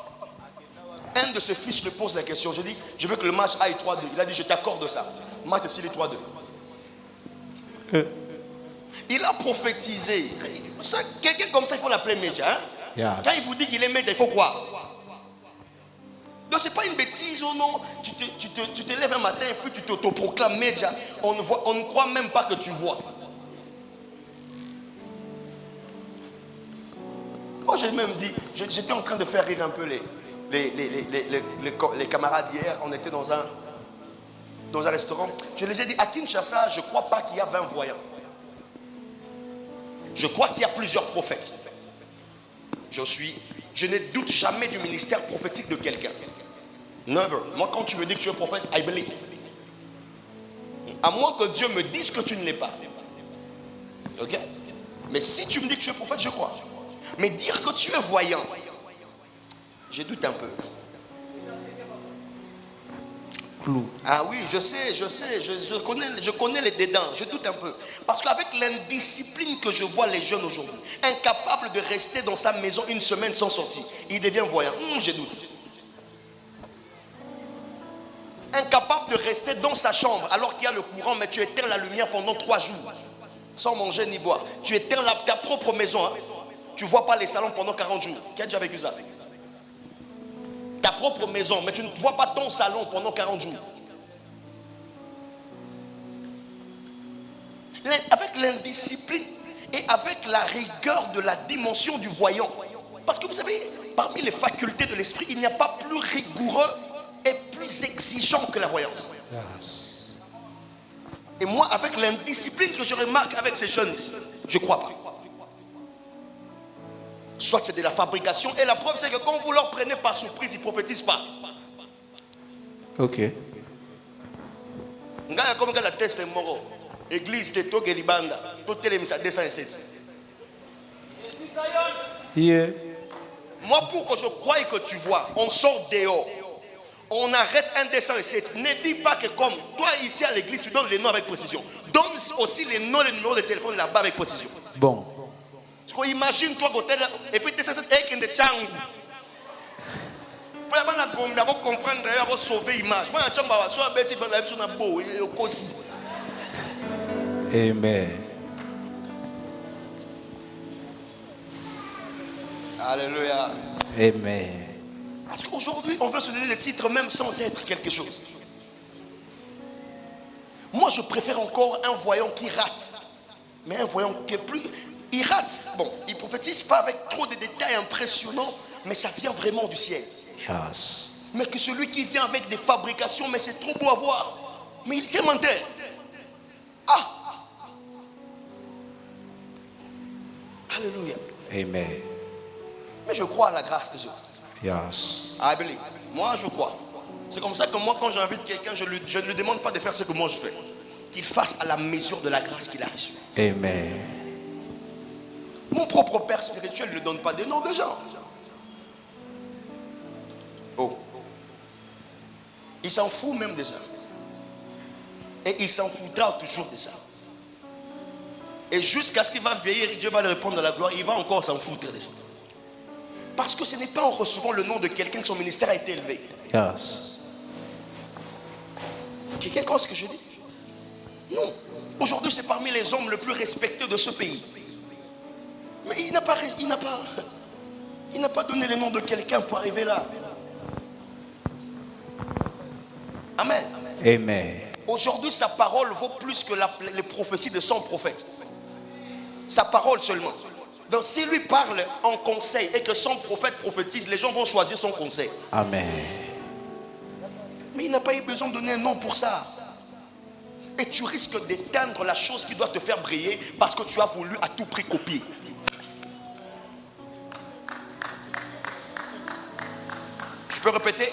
Un de ses fils lui pose la question. Je dis, je veux que le match aille 3-2. Il a dit, je t'accorde ça. Match s'il est 3-2. Il a prophétisé. Quelqu'un comme ça, il faut l'appeler média. Hein? Yes. Quand il vous dit qu'il est média, il faut croire. Donc c'est pas une bêtise, oh non. Tu te lèves un matin et puis tu t'autoproclames média. On ne croit même pas que tu vois. Moi j'ai même dit, j'étais en train de faire rire un peu les camarades hier. On était dans un restaurant. Je les ai dit, à Kinshasa, je ne crois pas qu'il y a 20 voyants. Je crois qu'il y a plusieurs prophètes. Je ne doute jamais du ministère prophétique de quelqu'un. Never. Moi, quand tu me dis que tu es prophète, I believe. À moins que Dieu me dise que tu ne l'es pas. Ok? Mais si tu me dis que tu es prophète, je crois. Mais dire que tu es voyant, je doute un peu. Clou. Ah oui, je sais, je connais les dédains, je doute un peu. Parce qu'avec l'indiscipline que je vois les jeunes aujourd'hui, incapables de rester dans sa maison une semaine sans sortir, il devient voyant. Je doute. Incapable de rester dans sa chambre alors qu'il y a le courant, mais tu éteins la lumière pendant 3 jours, sans manger ni boire. Tu éteins ta propre maison, hein. Tu ne vois pas les salons pendant 40 jours. Qui a déjà vécu ça? Ta propre maison, mais tu ne vois pas ton salon pendant 40 jours. Avec l'indiscipline et avec la rigueur de la dimension du voyant. Parce que vous savez, parmi les facultés de l'esprit, il n'y a pas plus rigoureux et plus exigeant que la voyance. Yes. Et moi, avec l'indiscipline que je remarque avec ces jeunes, je ne crois pas. soit c'est de la fabrication. Et la preuve, c'est que quand vous leur prenez par surprise, ils ne prophétisent pas. Ok. Comme la test moro, église de Togo Libanda, tout est 207. Yeah. Moi, pour que je croie que tu vois, on sort dehors. On arrête un 207. Ne dis pas que comme toi ici à l'église, tu donnes les noms avec précision. Donne aussi les noms, les numéros de téléphone là-bas avec précision. Bon. Parce que imagine toi côté et puis 207 avec des tchangou. Pour comprendre d'ailleurs, pour sauver l'image. Moi, je suis Amen. Alléluia. Amen. Parce qu'aujourd'hui, on veut se donner des titres même sans être quelque chose. Moi, je préfère encore un voyant qui rate. Mais un voyant qui est plus... Il rate. Bon, il ne prophétise pas avec trop de détails impressionnants, mais ça vient vraiment du ciel. Yes. Mais que celui qui vient avec des fabrications, mais c'est trop beau à voir. Mais il sait mentir. Ah! Alléluia. Amen. Mais je crois à la grâce de Dieu. Yes. I believe. Moi, je crois. C'est comme ça que moi, quand j'invite quelqu'un, je ne lui demande pas de faire ce que moi je fais. Qu'il fasse à la mesure de la grâce qu'il a reçue. Amen. Mon propre père spirituel ne donne pas des noms de gens. Oh. Il s'en fout même de ça. Et il s'en foutra toujours de ça. Et jusqu'à ce qu'il va vieillir, Dieu va lui répondre de la gloire, il va encore s'en foutre de ça. Parce que ce n'est pas en recevant le nom de quelqu'un que son ministère a été élevé. Yes. Quelqu'un comprend ce que je dis? Non. Aujourd'hui, c'est parmi les hommes les plus respectés de ce pays. Mais il n'a pas donné le nom de quelqu'un pour arriver là. Amen. Amen. Aujourd'hui, sa parole vaut plus que les prophéties de 100 prophètes. Sa parole seulement. Donc, s'il lui parle en conseil et que 100 prophètes prophétisent, les gens vont choisir son conseil. Amen. Mais il n'a pas eu besoin de donner un nom pour ça. Et tu risques d'éteindre la chose qui doit te faire briller parce que tu as voulu à tout prix copier. Je peux répéter?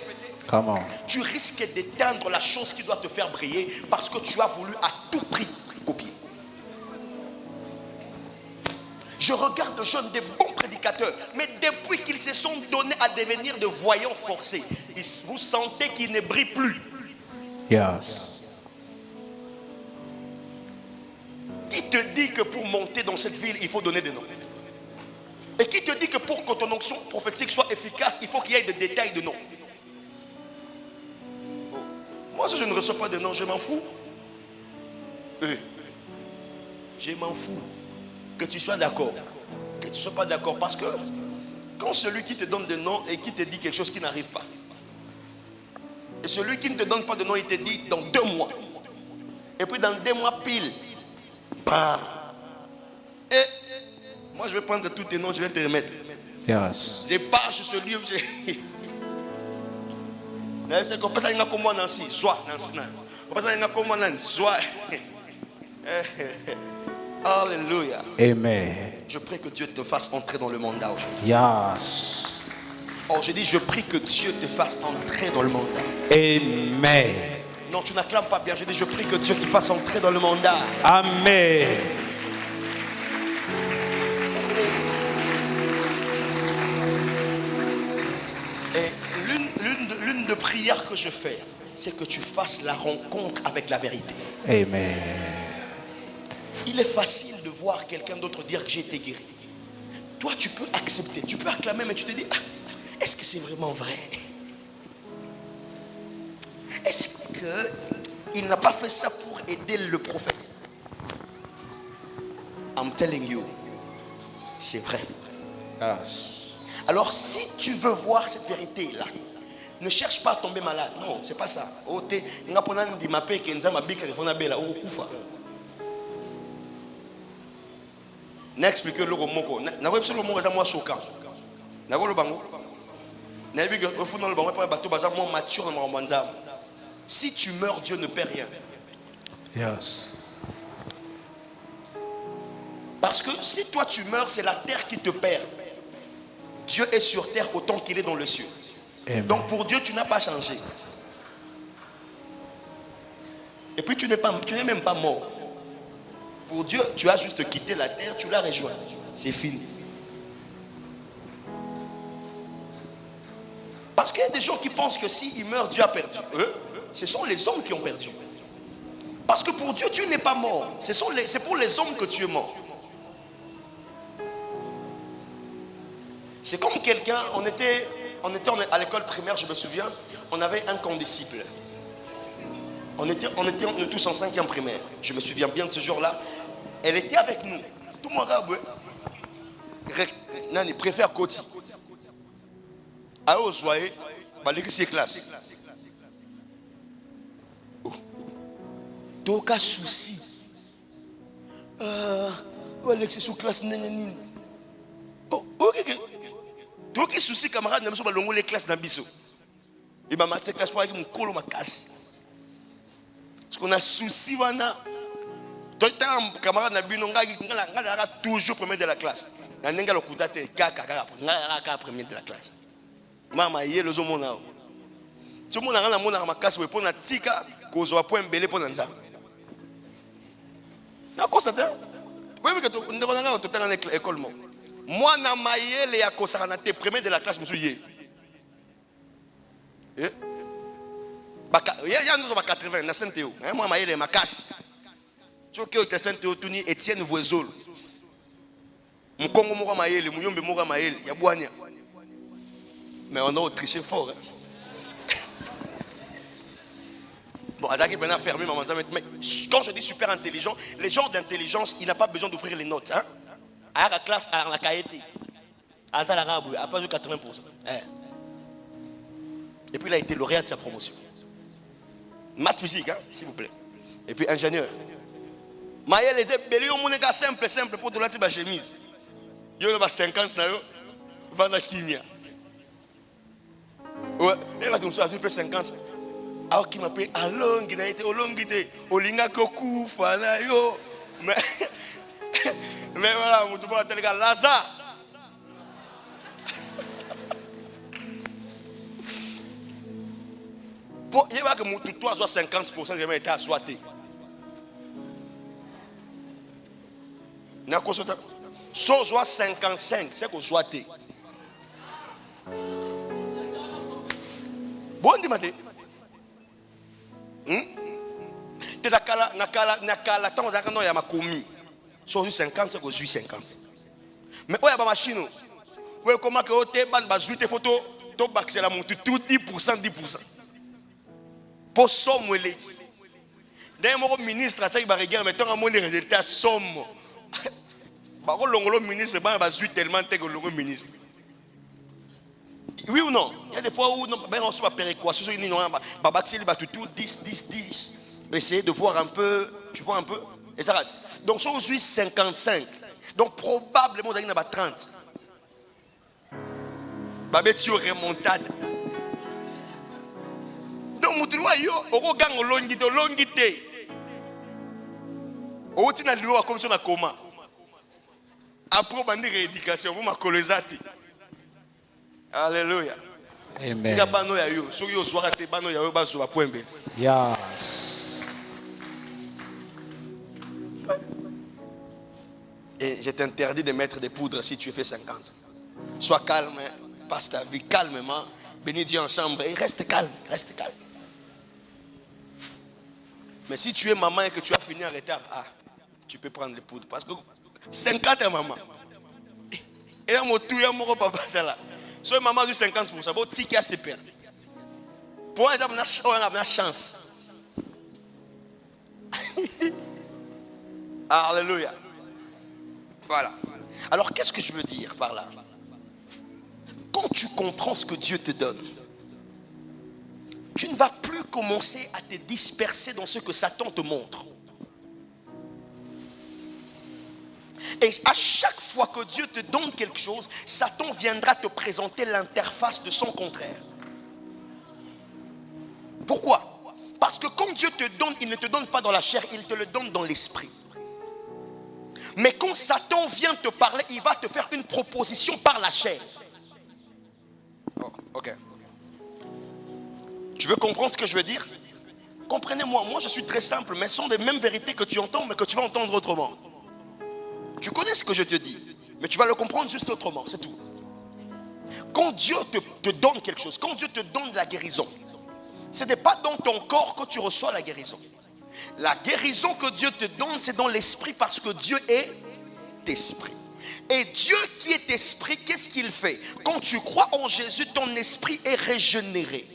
Come on. Tu risques d'éteindre la chose qui doit te faire briller parce que tu as voulu à tout prix copier. Je regarde de jeunes, des bons prédicateurs, mais depuis qu'ils se sont donnés à devenir de voyants forcés, vous sentez qu'ils ne brillent plus. Yes. Qui te dit que pour monter dans cette ville, il faut donner des noms? Et qui te dit que pour que ton onction prophétique soit efficace, il faut qu'il y ait des détails de noms? Oh. Moi, si je ne reçois pas de noms, je m'en fous. Je m'en fous. Que tu sois d'accord, que tu ne sois pas d'accord. Parce que quand celui qui te donne des noms et qui te dit quelque chose qui n'arrive pas, et celui qui ne te donne pas de nom, il te dit dans 2 mois. Et puis dans 2 mois pile, bam. Et moi je vais prendre tous tes noms, je vais te remettre. Yes. Je pars sur ce livre. C'est comme ça qu'il y a comme moi Nancy, joie, Nancy. Comme ça il y a comme moi Nancy, joie. Alléluia. Amen. Je prie que Dieu te fasse entrer dans le mandat aujourd'hui. Yes. Oh, je dis, je prie que Dieu te fasse entrer dans le mandat. Amen. Non, tu n'acclames pas bien. Je dis, je prie que Dieu te fasse entrer dans le mandat. Amen. Et l'une de prières que je fais, c'est que tu fasses la rencontre avec la vérité. Amen. Il est facile de voir quelqu'un d'autre dire que j'ai été guéri. Toi, tu peux accepter, tu peux acclamer, mais tu te dis, ah, est-ce que c'est vraiment vrai? Est-ce qu'il n'a pas fait ça pour aider le prophète? I'm telling you, c'est vrai. Yes. Alors, si tu veux voir cette vérité-là, ne cherche pas à tomber malade. Non, c'est pas ça. N'explique le mot. N'a pas le mot moi choquant. N'a pas le bango. N'a pas le fond dans le bango. Bateau bazar moi mature dans mon manzam. Si tu meurs, Dieu ne perd rien. Yes. Parce que si toi tu meurs, c'est la terre qui te perd. Dieu est sur terre autant qu'il est dans le ciel. Amen. Donc pour Dieu, tu n'as pas changé. Et puis tu n'es même pas mort. Pour Dieu, tu as juste quitté la terre, tu l'as rejoint. C'est fini. Parce qu'il y a des gens qui pensent que s'ils meurent, Dieu a perdu. Ce sont les hommes qui ont perdu. Parce que pour Dieu, tu n'es pas mort. C'est pour les hommes que tu es mort. C'est comme quelqu'un, on était à l'école primaire, je me souviens, on avait un condisciple. On était tous en 5e primaire. Je me souviens bien de ce jour-là. Elle était avec nous. Tout le monde a préfère Koti. Alors, soyez, l'église classe. Toka souci. Alexis sous classe. Oh, ok. Toki souci, camarade, nous sommes dans les classes d'Abisso. Et ma matière classe pour aller me coller ma casse. Parce qu'on a souci, wana. Toi, tu as un camarade qui a toujours premier de la classe. Il y a un gars qui a premier de la classe. Maman, il y a le monde. Tout le monde a ma casse pour la tika, cause au point belé pour l'anza. D'accord, ça t'aide? Oui, mais tu es dans l'école. Moi, na maïe, les akosara na te premier de la classe, monsieur yé. Il y a nous 80 na Saint-Théo. Moi, maïe, les ma casse. Tu vois que Saint-Théo, tu ni Étienne Voisol. Mon Congo mora maïe, le Mouyombe mora maïe, il y a Boania. Mais on a triché fort. Bon, Adaki Ben a fermé, maman. Mais quand je dis super intelligent, les gens d'intelligence, il n'a pas besoin d'ouvrir les notes. Hein? À la classe, à la caïté. À l'arabe, à pas de 80%. Et puis il a été lauréat de sa promotion. Maths physique, hein, s'il vous plaît. Et puis ingénieur. Maël était belé au monde simple pour de la chemise. Il y a 50 na yo, vendre kimia. Ouais, il va comme ça, je paye 50. Alors qui m'appelle Along, il a été Olongité, Olinga Koku, Fana yo. Mais voilà, mon tout le monde a tel gars Lazare. Il y a que mon tout 50%, j'ai été assoité. Si on joue 55, c'est qu'on joue. Bon, dis-moi. Tu as tant de a commis. Si on joue 50, c'est qu'on joue 50. Mais où est la machine? Où est comment que tu as joué tes photos? Tu as la montre tout 10%. Pour somme, d'un ministre, tu as regardé, mais tu as un résultat somme. Le ministre va jouer tellement que le ministre. Oui ou non? Il y a des fois où on se va péréquation, tout 10. Essayer de voir un peu, tu vois un peu, et ça rate. Donc si on joue 55, donc probablement il y a 30. Babetio remontade. Donc mutuwa yo, oko gang longité. Otina loi comme ça na coma. Après bandi rééducation, vous m'acolosati. Alléluia. Amen. Si bano ya yo, so yo soir te bano ya yo bazo ba poembe. Yes. Et je t'interdis de mettre des poudres si tu fais 50. Sois calme, passe ta vie calmement, bénis Dieu en chambre et reste calme. Mais si tu es maman et que tu as fini en retard, tu peux prendre les poudres. Parce que 50 est maman. Et là, mon tout, il y a mon papa là. So maman du 50%, bon, tu as ses pères. Pour exemple, on a une chance. Alléluia. Voilà. Alors, qu'est-ce que je veux dire par là? Quand tu comprends ce que Dieu te donne, tu ne vas plus commencer à te disperser dans ce que Satan te montre. Et à chaque fois que Dieu te donne quelque chose, Satan viendra te présenter l'interface de son contraire. Pourquoi? Parce que quand Dieu te donne, il ne te donne pas dans la chair, il te le donne dans l'esprit. Mais quand Satan vient te parler, il va te faire une proposition par la chair. Tu veux comprendre ce que je veux dire? Comprenez-moi, moi je suis très simple, mais ce sont des mêmes vérités que tu entends, mais que tu vas entendre autrement. Tu connais ce que je te dis, mais tu vas le comprendre juste autrement, c'est tout. Quand Dieu te donne quelque chose, quand Dieu te donne de la guérison, ce n'est pas dans ton corps que tu reçois la guérison. La guérison que Dieu te donne, c'est dans l'esprit, parce que Dieu est esprit. Et Dieu qui est esprit, qu'est-ce qu'il fait? Quand tu crois en Jésus, ton esprit est régénéré.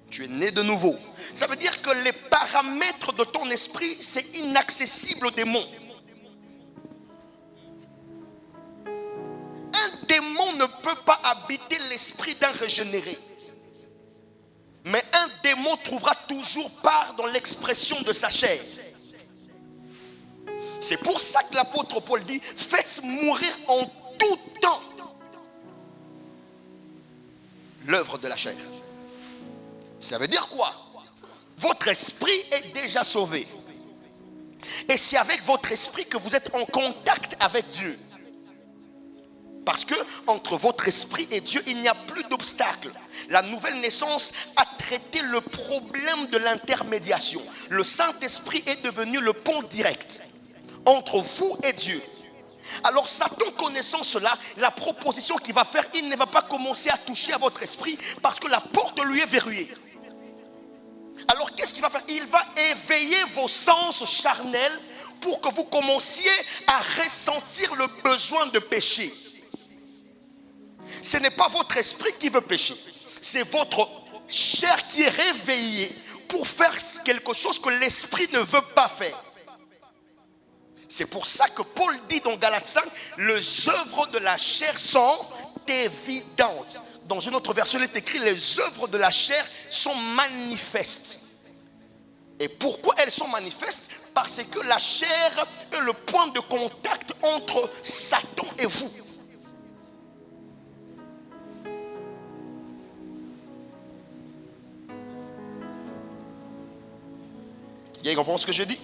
Tu es né de nouveau. Ça veut dire que les paramètres de ton esprit, c'est inaccessible aux démons. Un démon ne peut pas habiter l'esprit d'un régénéré. Mais un démon trouvera toujours part dans l'expression de sa chair. C'est pour ça que l'apôtre Paul dit: faites mourir en tout temps l'œuvre de la chair. Ça veut dire quoi? Votre esprit est déjà sauvé. Et c'est avec votre esprit que vous êtes en contact avec Dieu. Parce que entre votre esprit et Dieu, il n'y a plus d'obstacle. La nouvelle naissance a traité le problème de l'intermédiation. Le Saint-Esprit est devenu le pont direct entre vous et Dieu. Alors Satan, connaissant cela, la proposition qu'il va faire, il ne va pas commencer à toucher à votre esprit, parce que la porte lui est verrouillée. Alors qu'est-ce qu'il va faire? Il va éveiller vos sens charnels pour que vous commenciez à ressentir le besoin de pécher. Ce n'est pas votre esprit qui veut pécher, c'est votre chair qui est réveillée pour faire quelque chose que l'esprit ne veut pas faire. C'est pour ça que Paul dit dans Galates 5, les œuvres de la chair sont évidentes. Dans une autre version, il est écrit: les œuvres de la chair sont manifestes. Et pourquoi elles sont manifestes? Parce que la chair est le point de contact entre Satan et vous. Vous comprenez ce que je dis?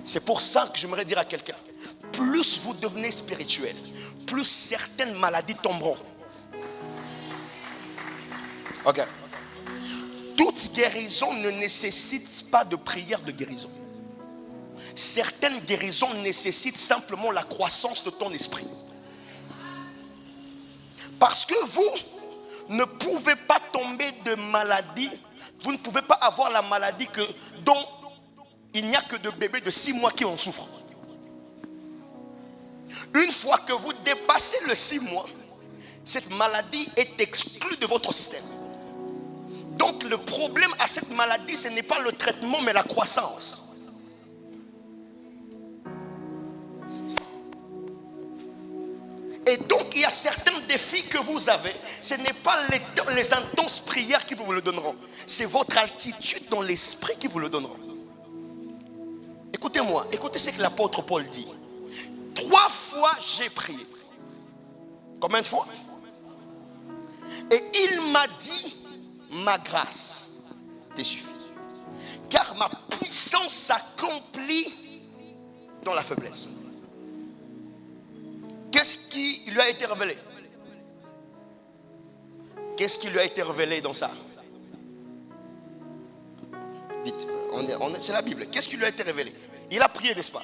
C'est pour ça que j'aimerais dire à quelqu'un: plus vous devenez spirituel, plus certaines maladies tomberont. Ok. Toute guérison ne nécessite pas de prière de guérison. Certaines guérisons nécessitent simplement la croissance de ton esprit. Parce que vous ne pouvez pas tomber de maladie. Vous ne pouvez pas avoir la maladie dont il n'y a que de bébés de 6 mois qui en souffrent. Une fois que vous dépassez le 6 mois, cette maladie est exclue de votre système. Donc le problème à cette maladie, ce n'est pas le traitement, mais la croissance. Et donc il y a certains défis que vous avez. Ce n'est pas les intenses prières qui vous le donneront. C'est votre altitude dans l'esprit qui vous le donneront. Écoutez-moi, écoutez ce que l'apôtre Paul dit. 3 fois j'ai prié. Combien de fois? Et il m'a dit: ma grâce te suffit, car ma puissance s'accomplit dans la faiblesse. Qu'est-ce qui lui a été révélé? Qu'est-ce qui lui a été révélé dans ça? Dites, c'est la Bible. Qu'est-ce qui lui a été révélé? Il a prié, n'est-ce pas?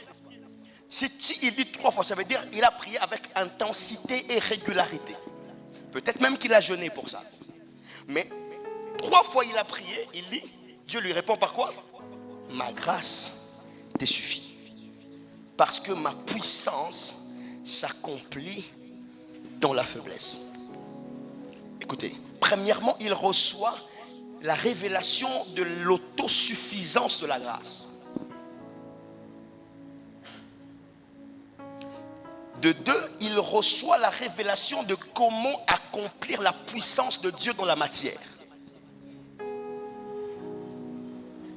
Si il dit 3 fois, ça veut dire qu'il a prié avec intensité et régularité. Peut-être même qu'il a jeûné pour ça. Mais 3 fois il a prié, il dit, Dieu lui répond par quoi? Ma grâce te suffit. Parce que ma puissance s'accomplit dans la faiblesse. Écoutez, premièrement, il reçoit la révélation de l'autosuffisance de la grâce. De 2, il reçoit la révélation de comment accomplir la puissance de Dieu dans la matière.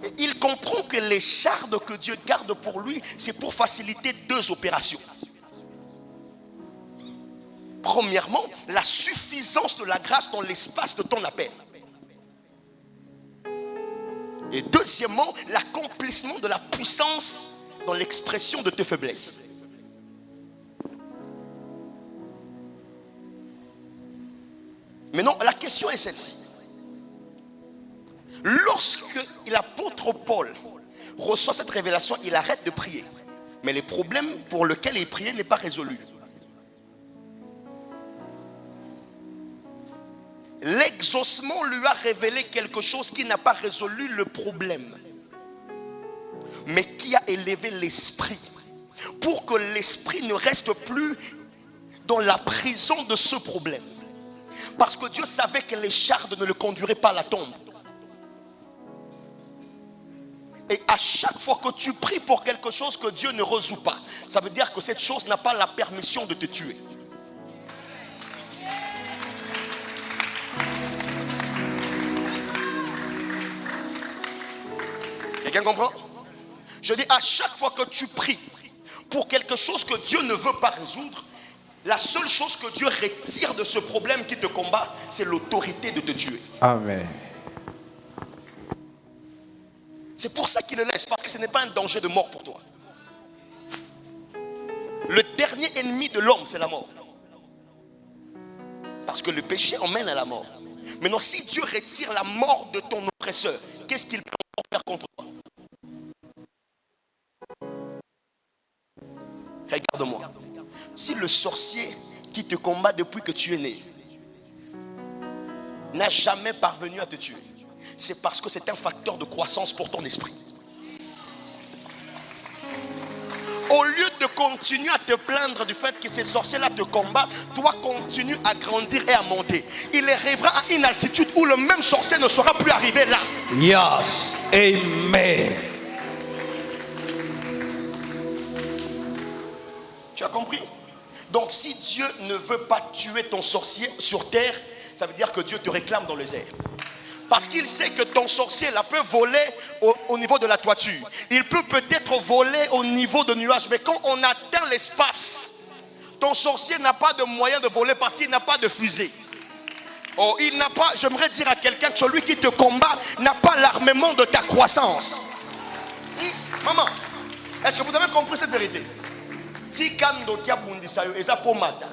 Et il comprend que les chardes que Dieu garde pour lui, c'est pour faciliter 2 opérations. Premièrement, la suffisance de la grâce dans l'espace de ton appel. Et deuxièmement, l'accomplissement de la puissance dans l'expression de tes faiblesses. Maintenant, la question est celle-ci. l'apôtre Paul reçoit cette révélation, il arrête de prier. Mais les problèmes pour lesquels il priait n'est pas résolu. L'exaucement lui a révélé quelque chose qui n'a pas résolu le problème, mais qui a élevé l'esprit pour que l'esprit ne reste plus dans la prison de ce problème. Parce que Dieu savait que l'écharde ne le conduirait pas à la tombe. Et à chaque fois que tu pries pour quelque chose que Dieu ne résout pas, ça veut dire que cette chose n'a pas la permission de te tuer. Quelqu'un comprend? Je dis, à chaque fois que tu pries pour quelque chose que Dieu ne veut pas résoudre, la seule chose que Dieu retire de ce problème qui te combat, c'est l'autorité de te tuer. Amen. C'est pour ça qu'il le laisse, parce que ce n'est pas un danger de mort pour toi. Le dernier ennemi de l'homme, c'est la mort. Parce que le péché emmène à la mort. Maintenant, si Dieu retire la mort de ton oppresseur, qu'est-ce qu'il peut encore faire contre toi? Regarde-moi. Si le sorcier qui te combat depuis que tu es né n'a jamais parvenu à te tuer, c'est parce que c'est un facteur de croissance pour ton esprit. Au lieu de continuer à te plaindre du fait que ces sorciers-là te combattent, toi continue à grandir et à monter. Il arrivera à une altitude où le même sorcier ne sera plus arrivé là. Yes. Amen. Tu as compris? Donc si Dieu ne veut pas tuer ton sorcier sur terre, ça veut dire que Dieu te réclame dans les airs. Parce qu'il sait que ton sorcier là peut voler au niveau de la toiture. Il peut peut-être voler au niveau de nuages. Mais quand on atteint l'espace, ton sorcier n'a pas de moyen de voler parce qu'il n'a pas de fusée. Oh, il n'a pas, j'aimerais dire à quelqu'un que celui qui te combat n'a pas l'armement de ta croissance. Maman, est-ce que vous avez compris cette vérité? Si Kando qui a bundisayo, et ça pour mata.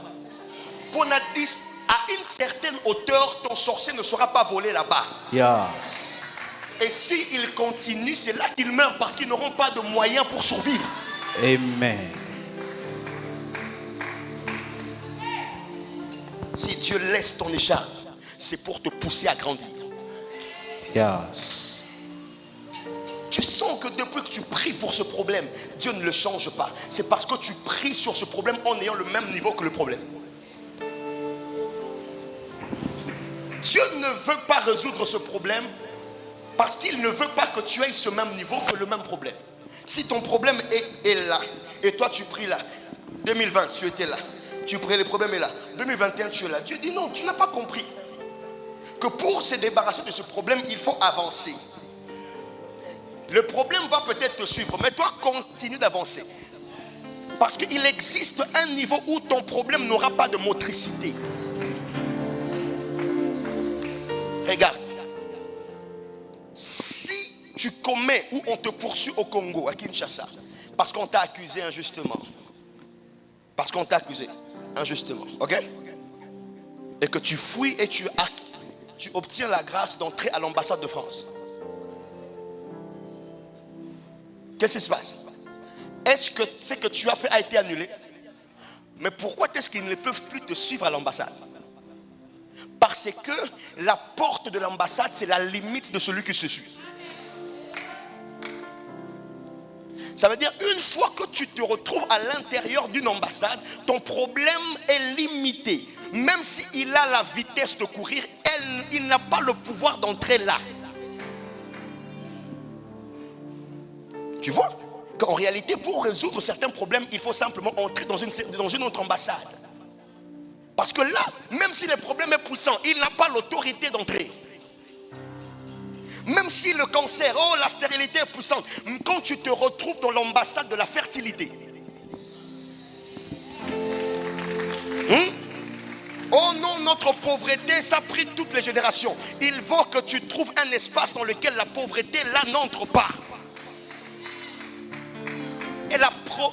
Pour Nadis, à une certaine hauteur, ton sorcier ne sera pas volé là-bas. Yes. Et s'il continue, c'est là qu'ils meurent parce qu'ils n'auront pas de moyens pour survivre. Amen. Si Dieu laisse ton écharpe, c'est pour te pousser à grandir. Yes. Tu sens que depuis que tu pries pour ce problème, Dieu ne le change pas. C'est parce que tu pries sur ce problème en ayant le même niveau que le problème. Dieu ne veut pas résoudre ce problème parce qu'il ne veut pas que tu aies ce même niveau que le même problème. Si ton problème est là et toi tu pries là, 2020 tu étais là, tu pries, le problème est là, 2021 tu es là, Dieu dit non, tu n'as pas compris que pour se débarrasser de ce problème il faut avancer. Le problème va peut-être te suivre, mais toi continue d'avancer. Parce qu'il existe un niveau où ton problème n'aura pas de motricité. Regarde. Si tu commets ou on te poursuit au Congo, à Kinshasa, parce qu'on t'a accusé injustement. Parce qu'on t'a accusé injustement. Ok? Et que tu fuis et tu obtiens la grâce d'entrer à l'ambassade de France. Qu'est-ce qui se passe? Est-ce que ce que tu as fait a été annulé? Mais pourquoi est-ce qu'ils ne peuvent plus te suivre à l'ambassade? Parce que la porte de l'ambassade, c'est la limite de celui qui se suit. Ça veut dire, une fois que tu te retrouves à l'intérieur d'une ambassade, ton problème est limité. Même s'il a la vitesse de courir, il n'a pas le pouvoir d'entrer là. Tu vois qu'en réalité, pour résoudre certains problèmes, il faut simplement entrer dans une autre ambassade. Parce que là, même si le problème est poussant, il n'a pas l'autorité d'entrer. Même si le cancer, la stérilité est poussante, quand tu te retrouves dans l'ambassade de la fertilité, oh non, notre pauvreté, ça a pris toutes les générations. Il faut que tu trouves un espace dans lequel la pauvreté, là, n'entre pas. Et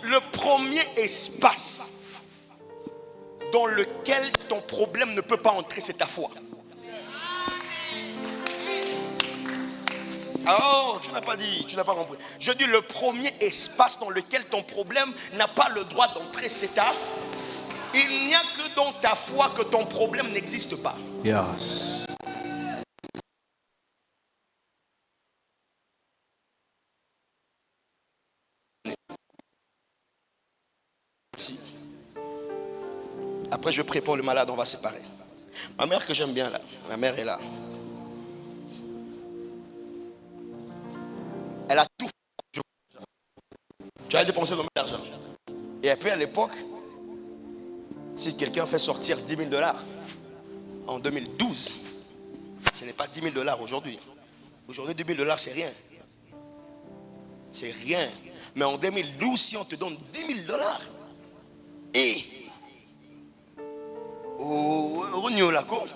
le premier espace dans lequel ton problème ne peut pas entrer, c'est ta foi. Oh, tu n'as pas dit, tu n'as pas compris. Je dis le premier espace dans lequel ton problème n'a pas le droit d'entrer, c'est ta. Il n'y a que dans ta foi que ton problème n'existe pas. Yes. Si. Après, je prie pour le malade, on va séparer. Ma mère que j'aime bien là, ma mère est là. Elle a tout fait. Tu as dépensé ton argent. Et puis à l'époque, si quelqu'un fait sortir 10 000 $ en 2012, ce n'est pas 10 000 $ aujourd'hui. Aujourd'hui, 10 000 $ c'est rien. C'est rien. Mais en 2012, si on te donne 10 000 $, et au nyolako,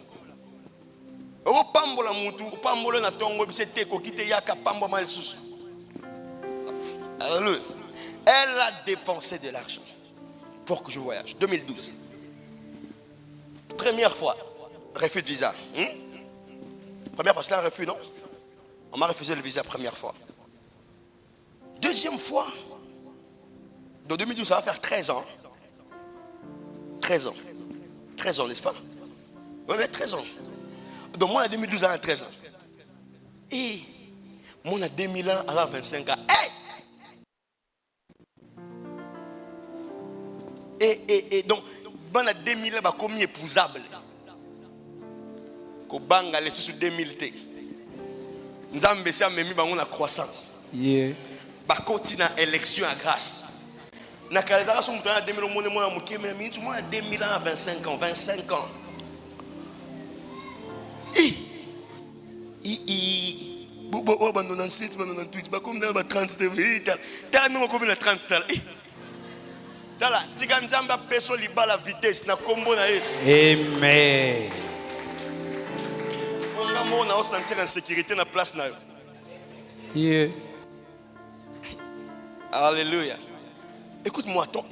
au pambola mutu, au pambola na tongo bisete kokite yaka pambo mal sous. Alléluia. Elle a dépensé de l'argent pour que je voyage. 2012. Première fois, refus de visa. Première fois, c'est un refus, non? On m'a refusé le visa première fois. Deuxième fois, dans 2012, ça va faire 13 ans. 13 ans. 13 ans, n'est-ce pas? Oui, mais 13 ans. Donc moi, en 2012, j'ai 13 ans. Et moi, en 2001, à 25 ans. Hey! Et donc, en 2000, bah, comme épousable. Ko banga les sous 2000 té. Nzambe sa memi bango na croissance. Yeah. Ba continue élection à grâce. Na kalendara so mutana 2000 monde mona muke mais mintu moi 2000 ans 25 ans, 25 ans. Bo ba 97 ba 98 ba comme dans ba 30 ta no comme na 30 ta. Tala tika nzamba peso libala vitesse na kombo na Yesu. Amen. On a senti en sécurité dans la place. Yeah. Alléluia. Écoute-moi, toi,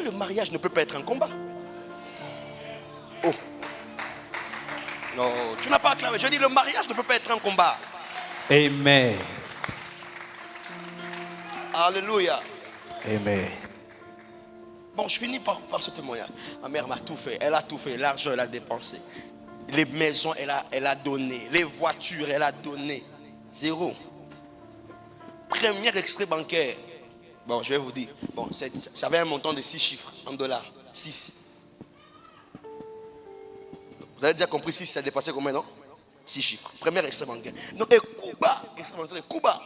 le mariage ne peut pas être un combat. Oh. Non, tu n'as pas acclamé. Je dis le mariage ne peut pas être un combat. Amen. Alléluia. Amen. Bon, je finis par ce témoignage. Ma mère m'a tout fait. Elle a tout fait. L'argent, elle a dépensé. Les maisons, elle a donné. Les voitures, elle a donné. Zéro. Premier extrait bancaire. Bon, je vais vous dire. Bon, ça avait un montant de 6 chiffres en dollars. 6. Vous avez déjà compris si ça dépassait combien, non? 6 chiffres. Premier extrait bancaire. Donc, et Cuba, extrait bancaire, Cuba.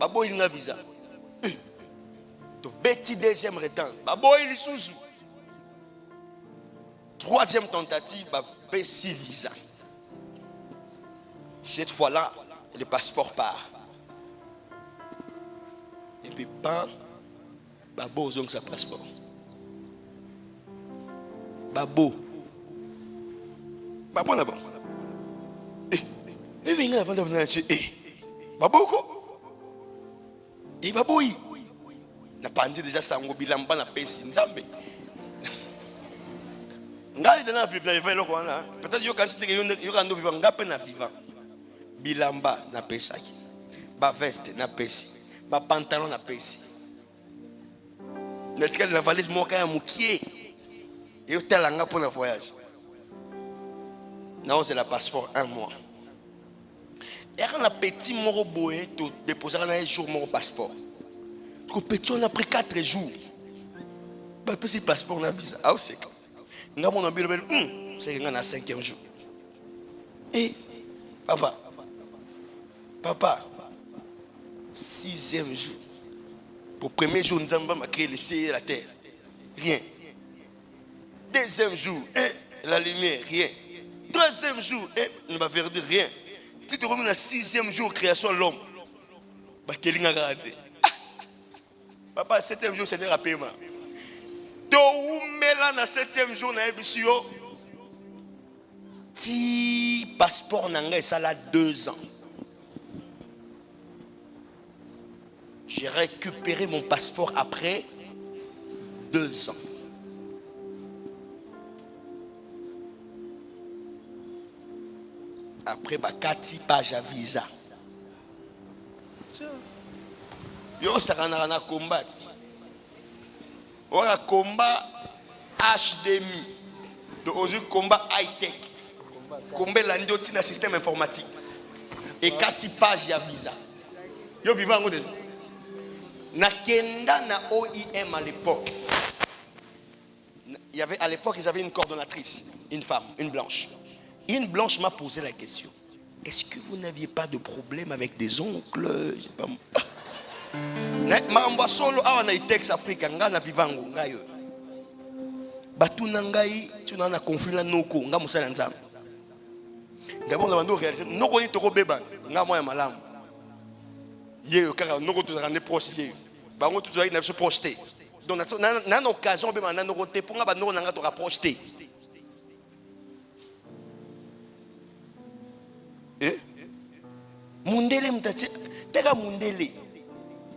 Babo, il a un visa. Petit deuxième retard. Babo, il est sous. Troisième tentative, Bessie visa. Cette fois-là, le passeport part. Et puis, bam, Babo a sa passeport. Babo là-bas. Babo ko. Et Babo yi. Na pandi déjà sango bilamba na pesi nzambe. Peut-être que vous avez vivant. Bilamba na pesaki. Ba veste na pesi. Ba pantalon na pesi. Netika la valise moka ya mukie. Et telanga pour le voyage. Non, c'est la passeport 1 mois. Et quand la petit moro boé to déposer un jour mon passeport. Le petit on a pris 4 jours. Ba petit passeport na visa. Ah c'est nga mon ambile c'est nga na 5e jour. Et papa 6e jour. Pour premier jour nous avons créé le ciel et la terre. Rien. 2e jour, la lumière, rien. 3e jour, ne va faire rien. Si tu reviens à 6e jour, création de l'homme. Papa, 7e jour, c'est un paiement. Tu as na 7e jour, na ebisio. Ti passeport nanga ça là 2 ans. J'ai récupéré mon passeport après 2 ans. Après 4 pages à visa. Yo sakana na combat. Ora combat HDMI. Donc aujourd'hui combat high tech. Combat l'andioti na système informatique. Et 4 pages ya visa. Yo vivant ngode. Na kenda na OIM à l'époque. Il y avait à l'époque ils avaient une coordonnatrice, une femme, une blanche. Une blanche m'a posé la question. Est-ce que vous n'aviez pas de problème avec des oncles? Ma solo awa na Itex Africa nga na vivango nga yo. Batu na ngai tu na conflit na noko nga musala nzambe. D'abord la bando réaliser noko ni toko beba nga moya malamu. Ye kaka noko to rendre proche ye. Bango tu dois na se projeter. Donc na occasion beba na noko te pour nga ba noko nga to rapprocher. Mundele mtache teka mundele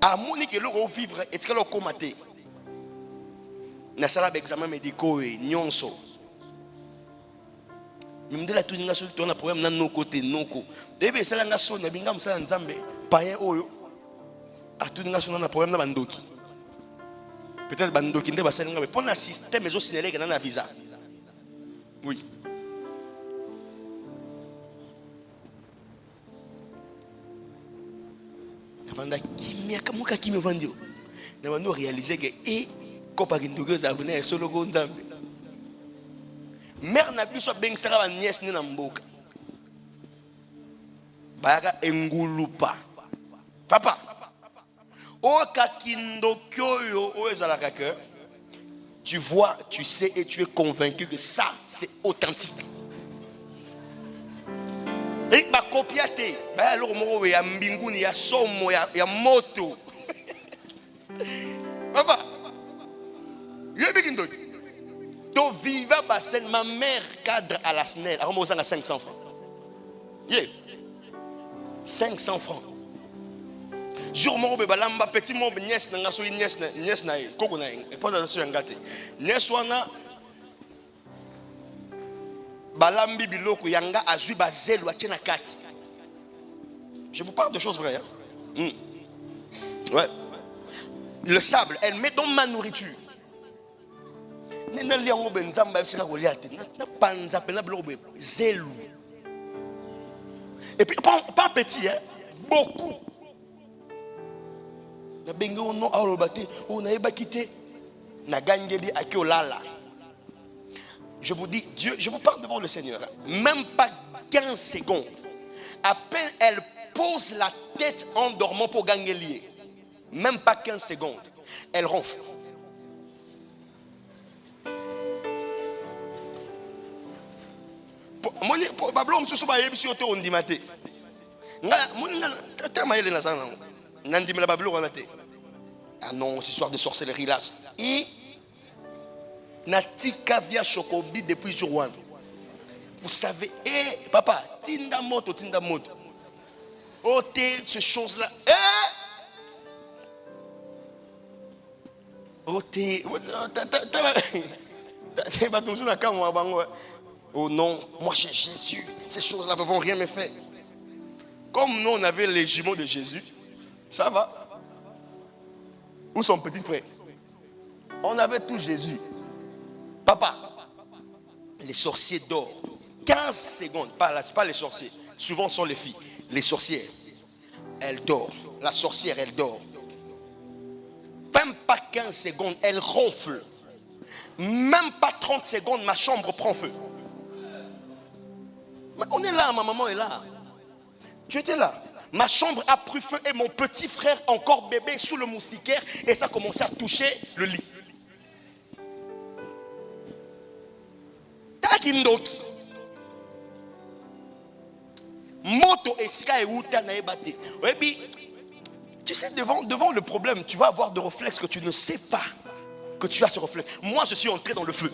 amoni ke loko vivre et que loko komate na sala examen médicaux et nyonso mundela tu ninga so to na problème na noko te noko debe sala nga so na binga msala nzambe payen oyo atu ninga so na problème na bandoki peut-être bandoki nde basala nga pour na système ezo signaler que na visa oui. Kimia kamuka kimia vandio na bando réaliser que kopa kindogo za buna solo go nzambe mère na biso bengsaka ba nièce ni na mboka bayaka engulupa papa o kakindokyo o ezalaka que tu vois, tu sais et tu es convaincu que ça c'est authentique. Et ba copiate ba lo mo ya mbinguni ya somo ya moto papa ye bikindo to viva basen ma mère cadre à la SNEL a mo 500 francs ye 500 francs jour mo be balamba petit mo nièce na so nièce na koko na e pas dans so ngate nièce wana balambi biloko yanga azui bazelu atina kati. Je vous parle de choses vraies. Hein? Ouais. Le sable, elle met dans ma nourriture. Nena liango benzamba sina goliate. Na panza pena biloko zelu. Et puis pas petit hein, beaucoup. Na bengi ono alobate, ona eba kité na gangeli akiolala. Je vous dis, Dieu, je vous parle devant le Seigneur. Même pas 15 secondes. À peine elle pose la tête en dormant pour gagner lié. Même pas 15 secondes. Elle ronfle. Ah non, c'est histoire de sorcellerie là. Et Natika via Chocobi depuis jour 1. Vous savez, papa, tinda moto. Oh, ces choses-là. Oh non, moi j'ai Jésus. Ces choses-là ne vont rien me faire. Comme nous, on avait les jumeaux de Jésus, ça va. Où son petit frère? On avait tout Jésus. Papa, les sorciers dorment 15 secondes, pas les sorciers, souvent sont les filles, les sorcières, elles dorment, la sorcière elle dort, même pas 15 secondes, elle ronfle, même pas 30 secondes, ma chambre prend feu. Mais on est là, ma maman est là, tu étais là, ma chambre a pris feu et mon petit frère encore bébé sous le moustiquaire et ça a commencé à toucher le lit. Moto esika euta na ebate. Tu sais, devant le problème, tu vas avoir des réflexes que tu ne sais pas que tu as ce réflexe. Moi, je suis entré dans le feu.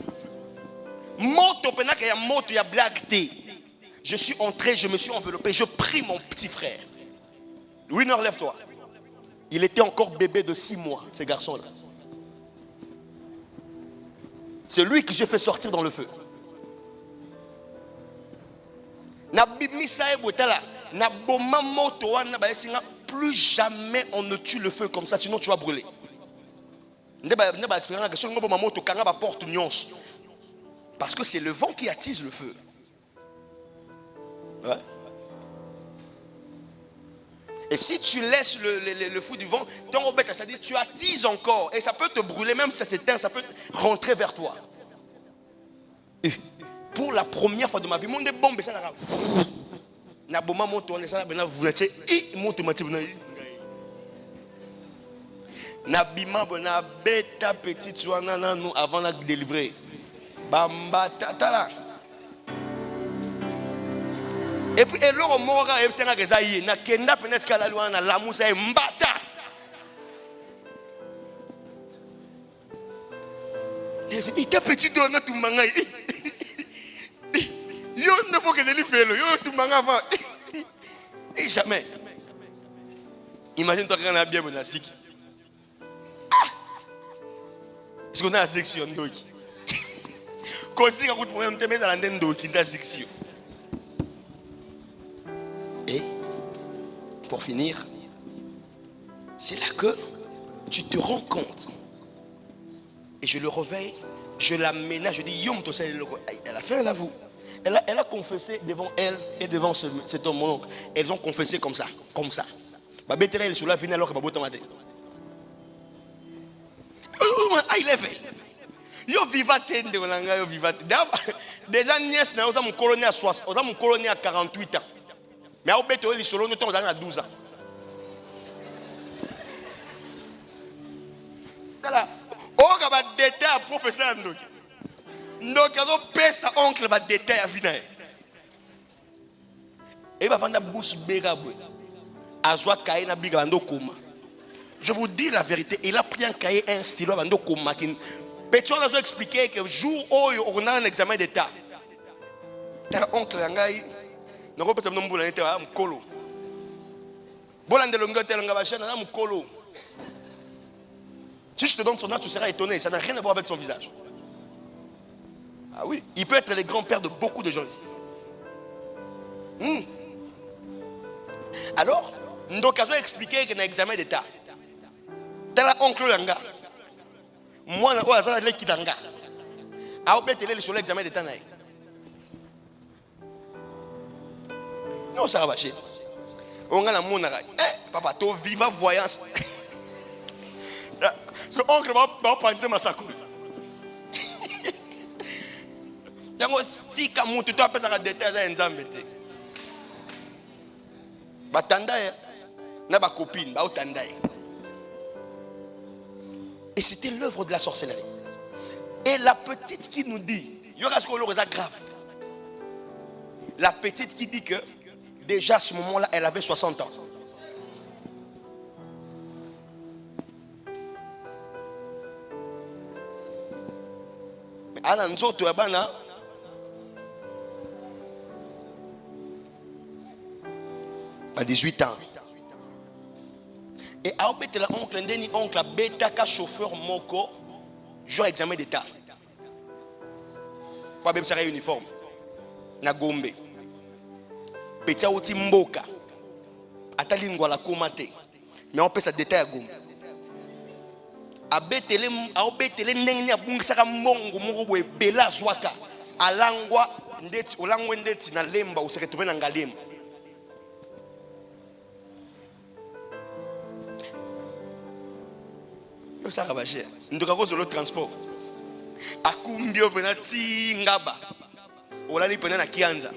Moto penaka ya moto ya black té. Je suis entré, je me suis enveloppé, je prie mon petit frère. Winner, lève-toi. Il était encore bébé de 6 mois, ce garçon-là. C'est lui que j'ai fait sortir dans le feu. Na bimisa ebotala na boma moto wana ba esinga plus jamais on ne tue le feu comme ça, sinon tu vas brûler. Parce que c'est le vent qui attise le feu. Ouais. Et si tu laisses le feu du vent, ça dit tu attises encore. Et ça peut te brûler, même si ça s'éteint, ça peut rentrer vers toi. Et pour la première fois de ma vie, mon bombe, ça l'a na boma moto on ça la vous êtes moto na bima bona beta petite soana nous avant la délivrer bamba tata. Et puis eloro mora e senga ke zayi na kenda peneska la loi na lamusa e mbata. Il était petit de na tumanga. Yo ne faut que ne lui fait le yo tumanga avant. Et jamais. Imagine toi quand on a bien monastique. Est-ce qu'on a une section d'oki? Quand si on a un problème de la l'antenne d'oki dans la section. Et pour finir, c'est là que tu te rends compte. Et je le réveille, je l'amène, je dis Yom to c'est le. Elle a fait un avou. Elle a confessé devant elle et devant cet homme, mon oncle. Elles ont confessé comme ça, comme ça. Ma bête elle sur la finale alors que ma botte maté. Il est fait. Yo vivate de l'anga yo vivate. Déjà nièce na oza mon colonie à 60, oza mon colonie à 48 ans. Mais au bête elle sur le temps oza à 12 ans. Voilà. Oh ka ba détail professeur ndoki. Donc, on paie sa oncle va détailler à venir. Et va vendre bouche bégaboué. Azwa kaye na biga vando koma. Je vous dis la vérité, il a pris un cahier et un stylo vando koma. Pétion a expliqué que le jour où on a un examen d'état, ta oncle ngai, n'a pas besoin de m'bouler n'était à m'kolo. Bolande longote l'engabachane na m'kolo. Si je te donne son âge, tu seras étonné. Ça n'a rien à voir avec son visage. Ah oui, il peut être le grand-père de beaucoup de gens ici. Alors, donc, je vais expliquer qu'il y a un examen d'état. Dans la oncle Langa, moi, je vais aller à Langa. Je vais aller sur l'examen d'état. Non, ça va marcher. On a la mouna. Papa, tu viva voyance. Son oncle va prendre ma sacoche. Yango sika mutu to apesa ka détail za nzambe te. Batanda ya na ba copine ba otanda ya. Et c'était l'œuvre de la sorcellerie. Et la petite qui nous dit, yo ka skolo za grave. La petite qui dit que déjà à ce moment-là elle avait 60 ans. Mais ana nzoto ya bana à 18 ans. Et à obéter la oncle, ndeni oncle, bêta ka chauffeur moko, genre examen d'état. Pas même ça uniforme. Na gombe. Petia oti mboka. Atali ngwala komate. Mais on peut ça détail à gombe. A obétele ndeni abungisa ka mbongo moko boye bela zwaka. Alangwa ndeti olangwe ndeti na lemba ou se retrouver na ngalemba. Ça va marcher. Nous devons faire le transport. À Kumbio penati ngaba. Olali penana kianza.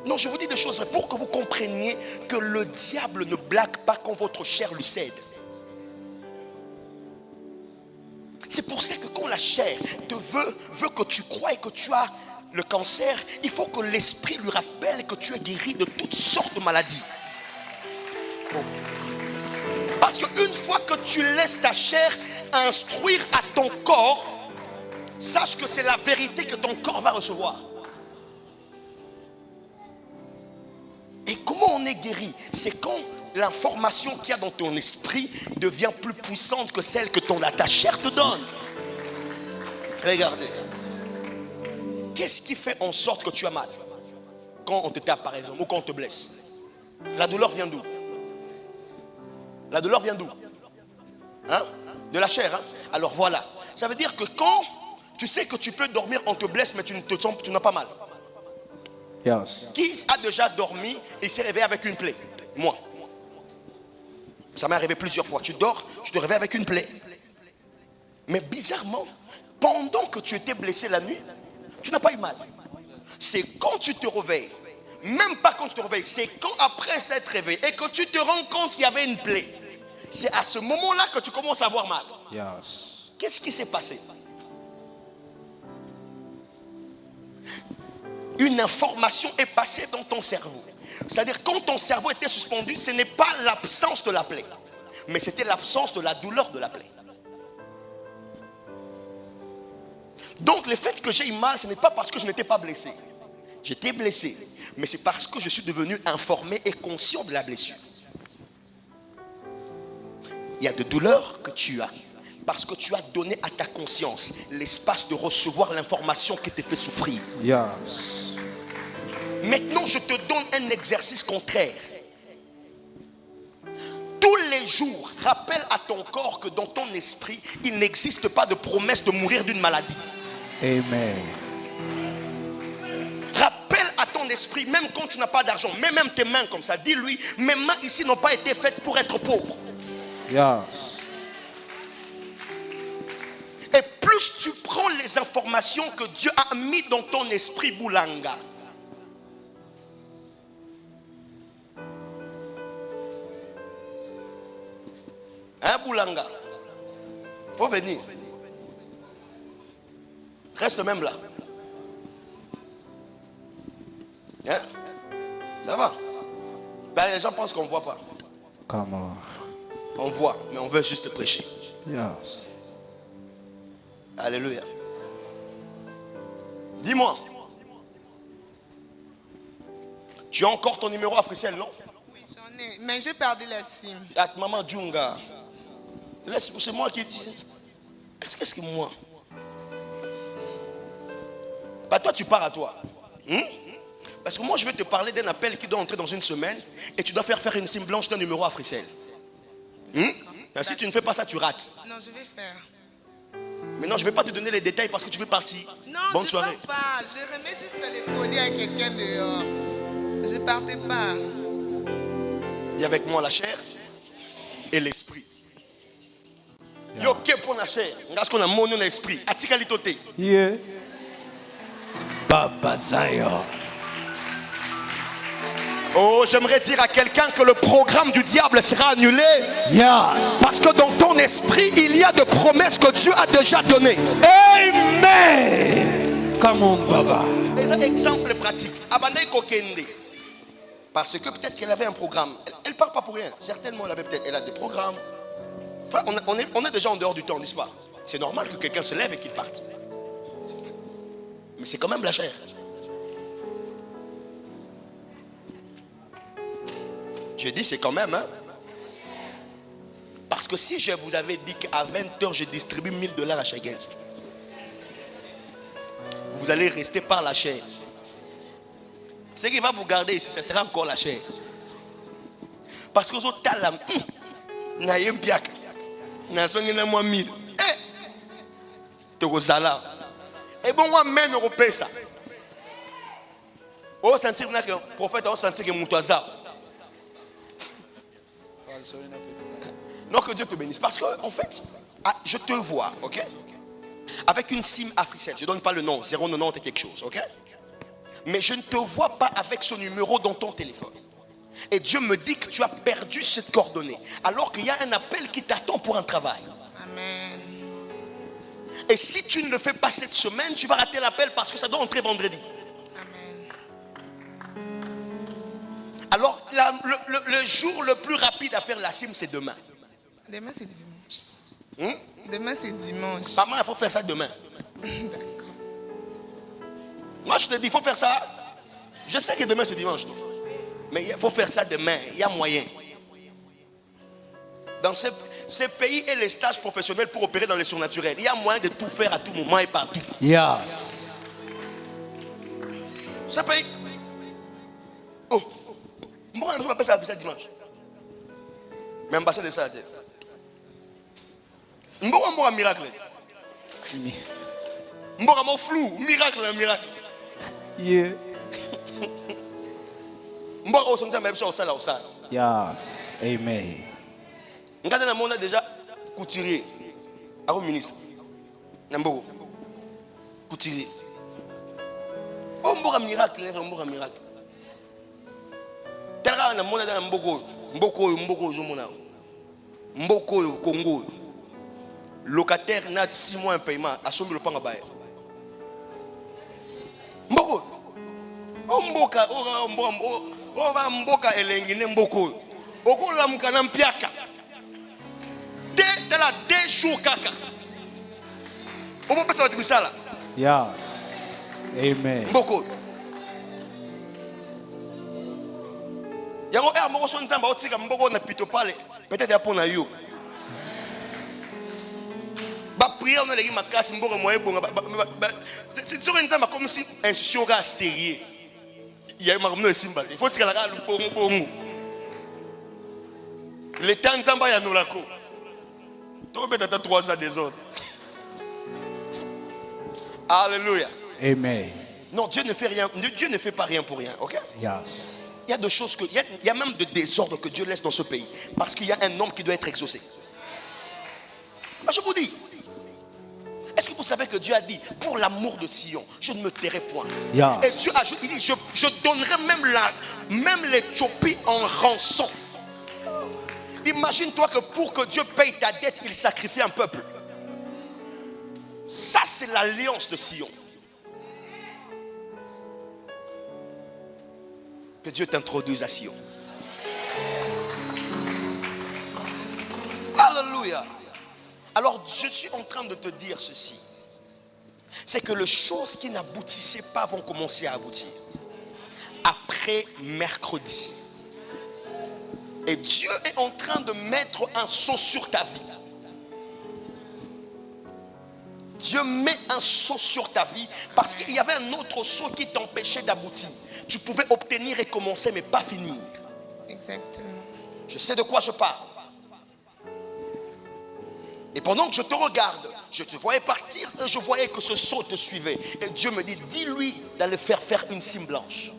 Non, je vous dis des choses pour que vous compreniez que le diable ne blague pas quand votre chair lui cède. C'est pour ça que quand la chair te veut que tu crois et que tu as le cancer, il faut que l'esprit lui rappelle que tu es guéri de toutes sortes de maladies. Parce qu'une fois que tu laisses ta chair instruire à ton corps, sache que c'est la vérité que ton corps va recevoir. Et comment on est guéri? C'est quand l'information qu'il y a dans ton esprit devient plus puissante que celle que ta chair te donne. Regardez. Qu'est-ce qui fait en sorte que tu as mal? quand on te tape par exemple ou quand on te blesse? La douleur vient d'où? La douleur vient d'où? Hein? De la chair. Hein? Alors voilà. Ça veut dire que quand tu sais que tu peux dormir, on te blesse, mais tu n'as pas mal. Yes. Qui a déjà dormi et s'est réveillé avec une plaie? Moi. Ça m'est arrivé plusieurs fois. Tu dors, tu te réveilles avec une plaie. Mais bizarrement, pendant que tu étais blessé la nuit, tu n'as pas eu mal. C'est quand tu te réveilles, même pas quand tu te réveilles, c'est quand après s'être réveillé et que tu te rends compte qu'il y avait une plaie. C'est à ce moment-là que tu commences à avoir mal. Yes. Qu'est-ce qui s'est passé? Une information est passée dans ton cerveau. C'est-à-dire quand ton cerveau était suspendu, ce n'est pas l'absence de la plaie, mais c'était l'absence de la douleur de la plaie. Donc le fait que j'ai eu mal, ce n'est pas parce que je n'étais pas blessé. J'étais blessé, mais c'est parce que je suis devenu informé et conscient de la blessure. Il y a de douleurs que tu as parce que tu as donné à ta conscience l'espace de recevoir l'information qui te fait souffrir. Yes. Maintenant, je te donne un exercice contraire. Tous les jours, rappelle à ton corps que dans ton esprit, il n'existe pas de promesse de mourir d'une maladie. Amen. Rappelle à ton esprit, même quand tu n'as pas d'argent, mets même tes mains comme ça. Dis-lui, mes mains ici n'ont pas été faites pour être pauvres. Yes. Et plus tu prends les informations que Dieu a mis dans ton esprit, Boulanga. Hein, Boulanga? Faut venir. Reste même là. Hein? Ça va? Ben, les gens pensent qu'on ne voit pas. Come on. On voit, mais on veut juste prêcher. Yes. Alléluia. Dis-moi. Tu as encore ton numéro africain, non? Oui, j'en ai, mais j'ai perdu la SIM. Avec maman Djunga. C'est moi qui dis. Qu'est-ce que moi? Bah toi tu pars à toi. Parce que moi je vais te parler d'un appel qui doit entrer dans une semaine et tu dois faire une SIM blanche d'un numéro africain. Si tu ne fais pas ça, tu rates. Non, je vais faire. Maintenant je ne vais pas te donner les détails parce que tu veux partir. Non, Bonne je soirée. ne pars pas. Je remets juste les colis à quelqu'un dehors. Je ne partais pas. Dis avec moi la chair et l'esprit. Yo, qu'est pour la chair? Parce qu'on a mon esprit. Atikalité. Yeah. Baba Zion. Oh, j'aimerais dire à quelqu'un que le programme du diable sera annulé. Yes. Parce que dans ton esprit, il y a de promesses que Dieu a déjà données. Amen. Come on, Baba. Des exemples pratiques. Abandai Kokende. Parce que peut-être qu'elle avait un programme. Elle ne part pas pour rien. Certainement, elle a des programmes. Enfin, on est déjà en dehors du temps, n'est-ce pas? C'est normal que quelqu'un se lève et qu'il parte. Mais c'est quand même la chair. Je dis c'est quand même, hein? Parce que si je vous avais dit qu'à 20h je distribue $1000 à chacun, vous allez rester par la chair. Ce qui va vous garder ici, ce sera encore la chair. Parce que vous avez talam, n'ayez pas n'ayez moi 1000. Et bon, moi même européen ça. Au sentir que le prophète a senti que Moutaza. Non, que Dieu te bénisse. Parce que, en fait, je te vois, ok? Avec une SIM africaine. Je ne donne pas le nom, 090 et quelque chose, ok? Mais je ne te vois pas avec ce numéro dans ton téléphone. Et Dieu me dit que tu as perdu cette coordonnée. Alors qu'il y a un appel qui t'attend pour un travail. Amen. Et si tu ne le fais pas cette semaine, tu vas rater l'appel parce que ça doit entrer vendredi. Amen. Alors, le jour le plus rapide à faire la SIM, c'est demain. Demain, c'est dimanche. Demain, c'est dimanche. Maman, il faut faire ça demain. D'accord. Moi, je te dis, il faut faire ça. Je sais que demain, c'est dimanche. Non? Mais il faut faire ça demain. Il y a moyen. Dans ces pays et les stages professionnels pour opérer dans les surnaturels, il y a moyen de tout faire à tout moment et partout. Yes. Ce pays. Moi, je ne vais pas ça dimanche. Mais ambassade de ça. Je vais un miracle. Je vais un flou. Miracle. Yeah. Je vais un même chose au ça. Yes. Amen. Quand on a déjà couturier, au ministre, Nambo, couturier. On va un miracle. Tel qu'on a monnaie dans Mboko, Congo. Locataire n'a 6 mois un paiement, a sombre le pan à bail. Mboko. Mboka elengine Mboko. Oko la mukana mpiaka. T'as la 2 jours kaka. On peut passer à la Yes. Amen. Mboko. Yango moko so nzamba otika mboko na pito pale. Peut-être ya pona yo. Ba prière on a les makasi mboko moye bonga. C'est sur nzamba comme si un choga sérieux. Il y a marmo simba. Il faut tika la bongo. Le temps nzamba ya nolako. Tu peux être 3 ans des autres. Alléluia. Amen. Non, Dieu ne fait rien. Dieu ne fait pas rien pour rien, ok? Yes. Il y a des choses que, il y a même de désordre que Dieu laisse dans ce pays. Parce qu'il y a un homme qui doit être exaucé. Je vous dis. Est-ce que vous savez que Dieu a dit, pour l'amour de Sion, je ne me tairai point. Yes. Et Dieu ajoute, il dit, je donnerai même l'Éthiopie en rançon. Imagine-toi que pour que Dieu paye ta dette, il sacrifie un peuple. Ça, c'est l'alliance de Sion. Que Dieu t'introduise à Sion. Alléluia. Alors, je suis en train de te dire ceci. C'est que les choses qui n'aboutissaient pas vont commencer à aboutir. Après mercredi. Et Dieu est en train de mettre un sceau sur ta vie. Dieu met un sceau sur ta vie parce qu'il y avait un autre sceau qui t'empêchait d'aboutir. Tu pouvais obtenir et commencer mais pas finir. Exactement. Je sais de quoi je parle. Et pendant que je te regarde, je te voyais partir et je voyais que ce sceau te suivait. Et Dieu me dit, dis-lui d'aller faire une cime blanche.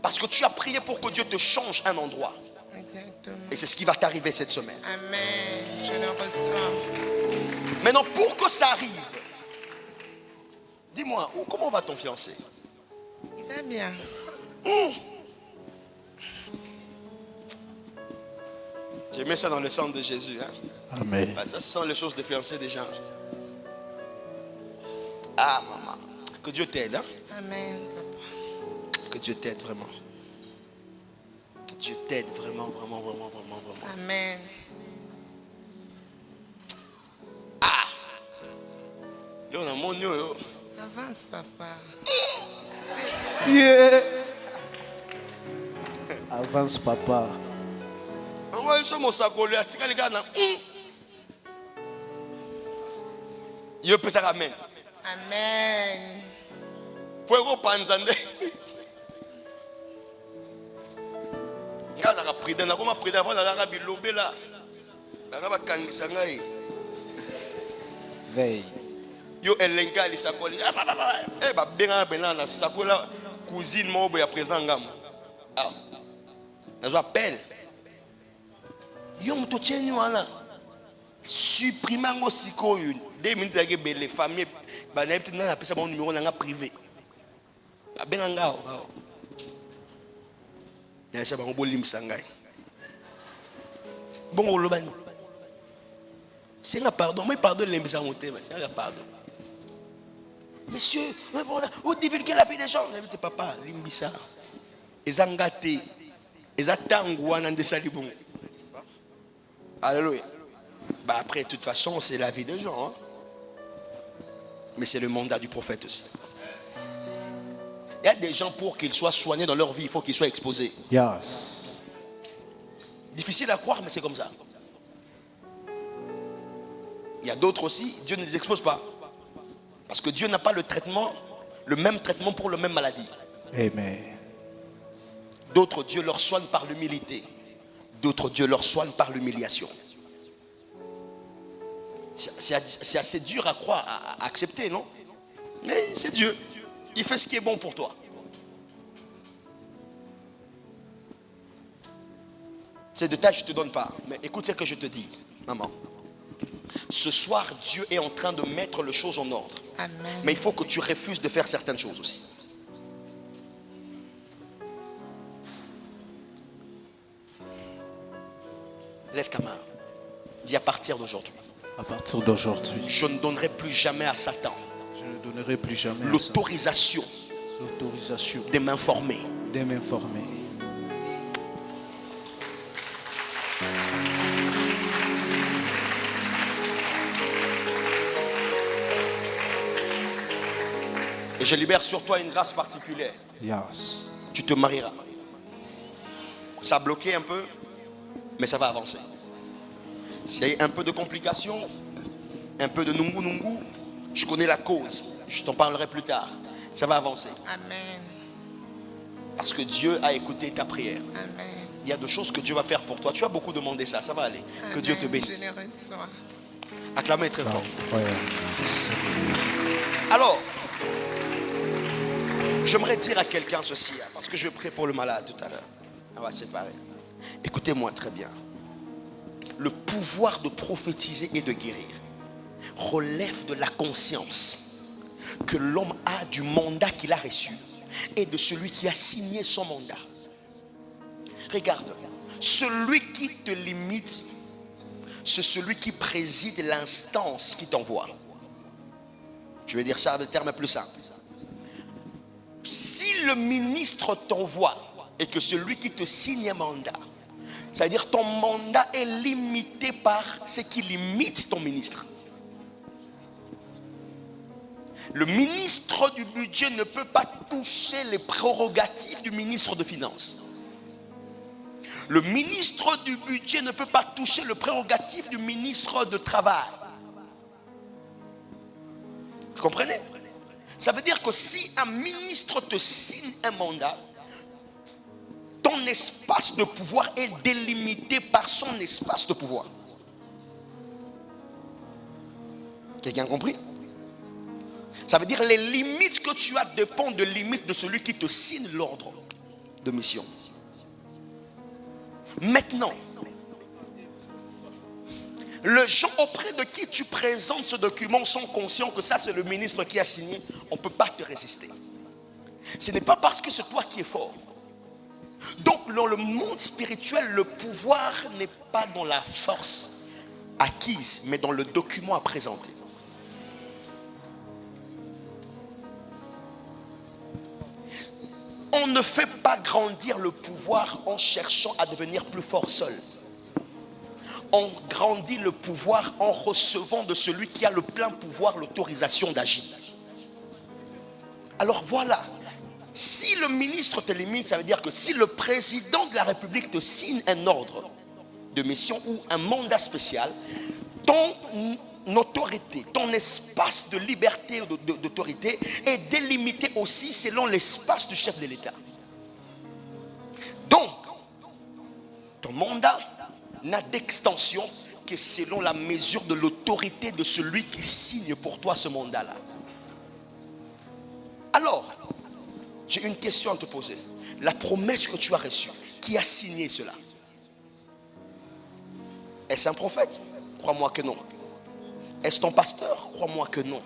Parce que tu as prié pour que Dieu te change un endroit. Exactement. Et c'est ce qui va t'arriver cette semaine. Amen. Je le reçois. Maintenant, pour que ça arrive, dis-moi, comment va ton fiancé? Il va bien. J'ai mis ça dans le sang de Jésus. Hein? Amen. Ça sent les choses de fiancé des gens. Ah, maman. Que Dieu t'aide. Hein? Amen, papa. Que Dieu t'aide vraiment. Que Dieu t'aide vraiment. Amen. Ah. Là, on a mon yo. Avance, papa. Yeah. Avance, papa. Moi, je suis mon sacolé. Tu as les gars, yo peut ça amen. Amen. Pour panzande. Ngaza ka prida na koma prida avant na ka bilobe là. Na ka bakangisa ngai. Veille. Yo elenga li sakoli. Eh ba benga bena na sakola cousine mo boya président ngam. Ah. Na zo appel. Yo mto tsheni wana. Supprimer ngo sikoyo 2 minutes ya ke bele famille ba na petit na pesa mon numéro na nga privé. Ba benga ngao. Ya sa bango bolimisa ngai. Bongo lobani. C'est un pardon, mais pardon l'embisa monter, c'est un pardon. Monsieur, vous divulguez la vie des gens. C'est papa, limbisa. Les angatés, les atangouan de salibon. Alléluia. Bah après, de toute façon, c'est la vie des gens. Hein? Mais c'est le mandat du prophète aussi. Il y a des gens pour qu'ils soient soignés dans leur vie, il faut qu'ils soient exposés. Yes. Difficile à croire, mais c'est comme ça. Il y a d'autres aussi, Dieu ne les expose pas. Parce que Dieu n'a pas le même traitement pour la même maladie. Amen. D'autres, Dieu leur soigne par l'humilité. D'autres, Dieu leur soigne par l'humiliation. C'est assez dur à croire, à accepter, non? Mais c'est Dieu. Il fait ce qui est bon pour toi. Ces détails, je ne te donne pas. Mais écoute ce que je te dis, maman. Ce soir, Dieu est en train de mettre les choses en ordre. Amen. Mais il faut que tu refuses de faire certaines choses aussi. Lève ta main. Dis à partir d'aujourd'hui. À partir d'aujourd'hui, Je ne donnerai plus jamais à Satan je ne donnerai plus jamais l'autorisation l'autorisation de m'informer. de m'informer. Et je libère sur toi une grâce particulière. Yes. Tu te marieras. Ça a bloqué un peu, mais ça va avancer. Il y a un peu de complications, un peu de nungu. Je connais la cause. Je t'en parlerai plus tard. Ça va avancer. Amen. Parce que Dieu a écouté ta prière. Amen. Il y a des choses que Dieu va faire pour toi. Tu as beaucoup demandé ça. Ça va aller. Que Dieu te bénisse. Je le reçois. Acclamez très fort. Incroyable. Alors, j'aimerais dire à quelqu'un ceci, parce que je prie pour le malade tout à l'heure. On va se séparer. Écoutez-moi très bien. Le pouvoir de prophétiser et de guérir relève de la conscience que l'homme a du mandat qu'il a reçu et de celui qui a signé son mandat. Regarde, celui qui te limite, c'est celui qui préside l'instance qui t'envoie. Je vais dire ça avec des termes plus simples. Si le ministre t'envoie et que celui qui te signe un mandat, c'est-à-dire ton mandat est limité par ce qui limite ton ministre. Le ministre du budget ne peut pas toucher les prérogatives du ministre de Finances. Le ministre du budget ne peut pas toucher le prérogatif du ministre de Travail. Vous comprenez? Ça veut dire que si un ministre te signe un mandat, ton espace de pouvoir est délimité par son espace de pouvoir. Quelqu'un a compris? Ça veut dire les limites que tu as dépendent de limites de celui qui te signe l'ordre de mission. Maintenant, les gens auprès de qui tu présentes ce document sont conscients que ça c'est le ministre qui a signé. On ne peut pas te résister. Ce n'est pas parce que c'est toi qui es fort. Donc dans le monde spirituel, le pouvoir n'est pas dans la force acquise, mais dans le document à présenter. On ne fait pas grandir le pouvoir en cherchant à devenir plus fort seul. On grandit le pouvoir en recevant de celui qui a le plein pouvoir l'autorisation d'agir. Alors voilà, si le ministre te limite, ça veut dire que si le président de la République te signe un ordre de mission ou un mandat spécial, ton autorité, ton espace de liberté ou d'autorité est délimité aussi selon l'espace du chef de l'État. Donc, ton mandat n'a d'extension que selon la mesure de l'autorité de celui qui signe pour toi ce mandat-là. Alors, j'ai une question à te poser. La promesse que tu as reçue, qui a signé cela? Est-ce un prophète? Crois-moi que non. Est-ce ton pasteur? Crois-moi que non.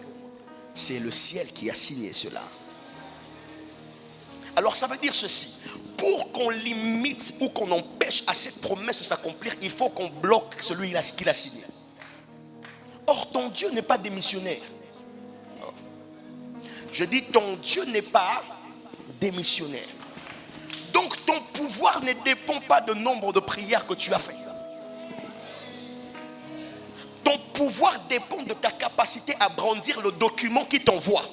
C'est le ciel qui a signé cela. Alors ça veut dire ceci. Pour qu'on limite ou qu'on empêche à cette promesse de s'accomplir, il faut qu'on bloque celui qui l'a signé. Or, ton Dieu n'est pas démissionnaire. Je dis, ton Dieu n'est pas démissionnaire. Donc, ton pouvoir ne dépend pas du nombre de prières que tu as faites. Ton pouvoir dépend de ta capacité à brandir le document qui t'envoie.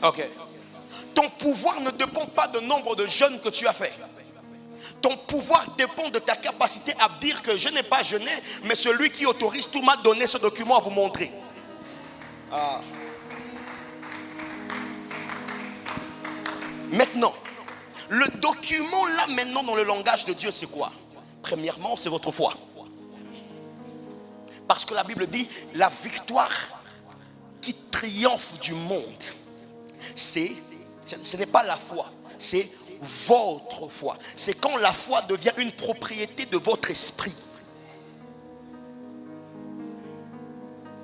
Ok. Ton pouvoir ne dépend pas du nombre de jeûnes que tu as fait. Ton pouvoir dépend de ta capacité à dire que je n'ai pas jeûné, mais celui qui autorise tout m'a donné ce document à vous montrer. Maintenant, Le document là maintenant dans le langage de Dieu, c'est quoi? Premièrement, c'est votre foi. Parce que la Bible dit, la victoire qui triomphe du monde, ce n'est pas la foi, c'est votre foi. C'est quand la foi devient une propriété de votre esprit.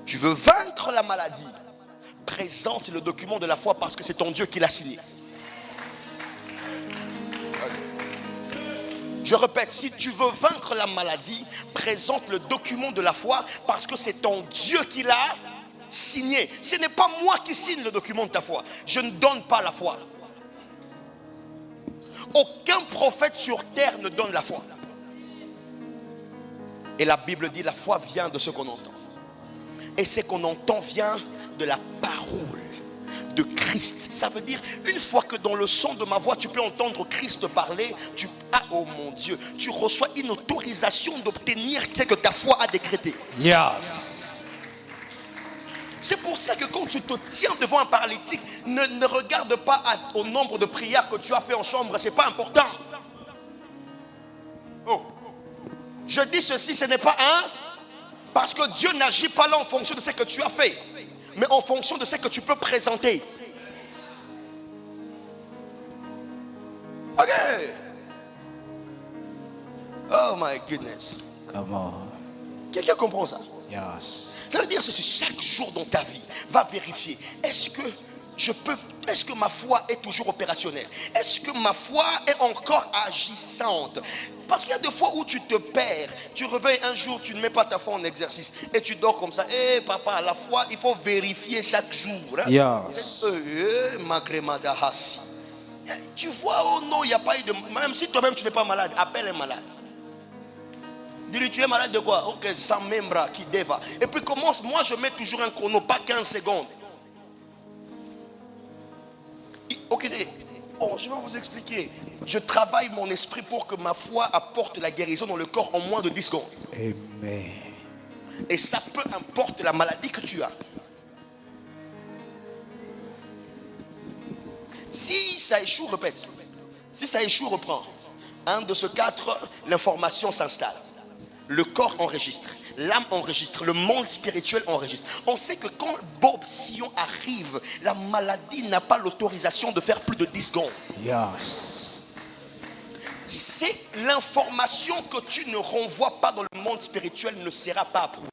Tu veux vaincre la maladie, présente le document de la foi parce que c'est ton Dieu qui l'a signé. Je répète, si tu veux vaincre la maladie, présente le document de la foi parce que c'est ton Dieu qui l'a signé. Ce n'est pas moi qui signe le document de ta foi. Je ne donne pas la foi. Aucun prophète sur terre ne donne la foi. Et la Bible dit la foi vient de ce qu'on entend. Et ce qu'on entend vient de la parole de Christ. Ça veut dire, une fois que dans le son de ma voix, tu peux entendre Christ parler, oh mon Dieu, tu reçois une autorisation d'obtenir ce que ta foi a décrété. Yes. C'est pour ça que quand tu te tiens devant un paralytique, ne regarde pas au nombre de prières que tu as fait en chambre, ce n'est pas important. Oh. Je dis ceci, ce n'est pas un, parce que Dieu n'agit pas là en fonction de ce que tu as fait, mais en fonction de ce que tu peux présenter. Ok. Oh my goodness. Come on. Quelqu'un comprend ça? Yes. Ça veut dire ceci, chaque jour dans ta vie, va vérifier, est-ce que ma foi est toujours opérationnelle? Est-ce que ma foi est encore agissante? Parce qu'il y a des fois où tu te perds, tu réveilles un jour, tu ne mets pas ta foi en exercice et tu dors comme ça. Eh papa, la foi, il faut vérifier chaque jour. Hein? Yes. Tu vois, oh non, il n'y a pas eu de... Même si toi-même tu n'es pas malade, appelle un malade. Dis-lui, tu es malade de quoi? Ok, sans membra qui déva. Et puis commence, moi je mets toujours un chrono, pas 15 secondes. Ok, je vais vous expliquer. Je travaille mon esprit pour que ma foi apporte la guérison dans le corps en moins de 10 secondes. Amen. Et ça peu importe la maladie que tu as. Si ça échoue, répète. Si ça échoue, reprends. Un de ces quatre, l'information s'installe. Le corps enregistre, l'âme enregistre, le monde spirituel enregistre. On sait que quand Bob Sillon arrive, la maladie n'a pas l'autorisation de faire plus de 10 secondes. Yes. C'est l'information que tu ne renvoies pas dans le monde spirituel ne sera pas approuvée.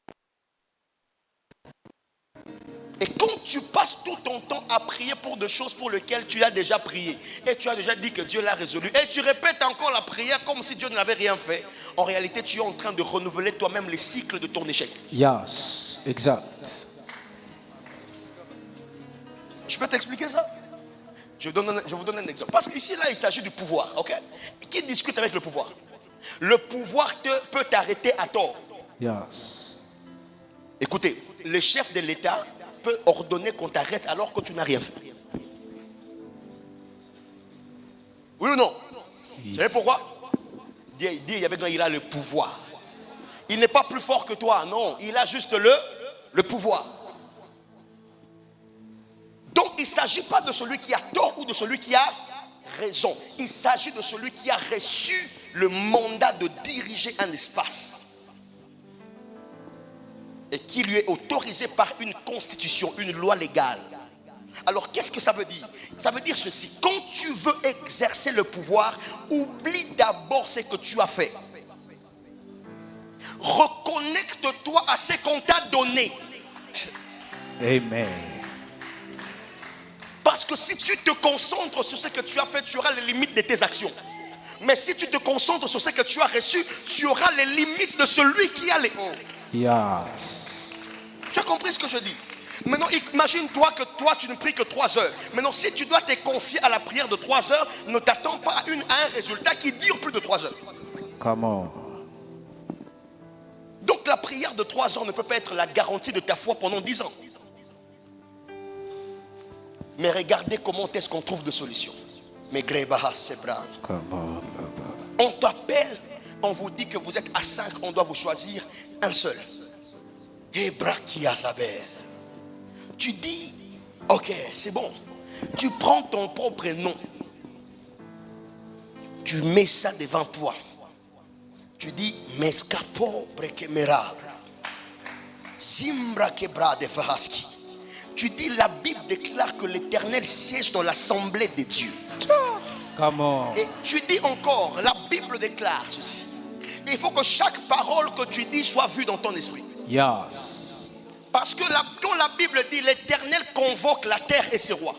Et quand tu passes tout ton temps à prier pour des choses pour lesquelles tu as déjà prié et tu as déjà dit que Dieu l'a résolu et tu répètes encore la prière comme si Dieu ne l'avait rien fait, en réalité tu es en train de renouveler toi-même les cycles de ton échec. Yes. Exact. Je peux t'expliquer ça? Je vous donne un exemple. Parce qu'ici là il s'agit du pouvoir, ok? Qui discute avec le pouvoir? Le pouvoir peut t'arrêter à tort. Yes. Écoutez, le chef de l'État peut ordonner qu'on t'arrête alors que tu n'as rien fait. Oui ou non? Oui. Vous savez pourquoi? Il a le pouvoir. Il n'est pas plus fort que toi, non. Il a juste le pouvoir. Donc il ne s'agit pas de celui qui a tort ou de celui qui a raison. Il s'agit de celui qui a reçu le mandat de diriger un espace. Et qui lui est autorisé par une constitution, une loi légale. Alors qu'est-ce que ça veut dire? Ça veut dire ceci: quand tu veux exercer le pouvoir, oublie d'abord ce que tu as fait. Reconnecte-toi à ce qu'on t'a donné. Amen. Parce que si tu te concentres sur ce que tu as fait, tu auras les limites de tes actions. Mais si tu te concentres sur ce que tu as reçu, tu auras les limites de celui qui a les hauts. Yes. Tu as compris ce que je dis? Maintenant, imagine-toi que toi, tu ne pries que 3 heures. Maintenant, si tu dois te confier à la prière de 3 heures, ne t'attends pas à un résultat qui dure plus de 3 heures. Come on. Donc, la prière de 3 heures ne peut pas être la garantie de ta foi pendant 10 ans. Mais regardez comment est-ce qu'on trouve des solutions. Mais Grebaha Sebran. Come on, Baba. On t'appelle, on vous dit que vous êtes à 5, on doit vous choisir un seul. Ebrakiasaber. Tu dis, ok, c'est bon. Tu prends ton propre nom. tu mets ça devant toi. Tu dis, Mescapo brekemera, Simbra kebra de Faraski. Tu dis, la Bible déclare que l'Éternel siège dans l'assemblée des dieux. Come on. Et tu dis encore, la Bible déclare ceci. Il faut que chaque parole que tu dis soit vue dans ton esprit. Yes. Parce que quand la Bible dit, l'Éternel convoque la terre et ses rois.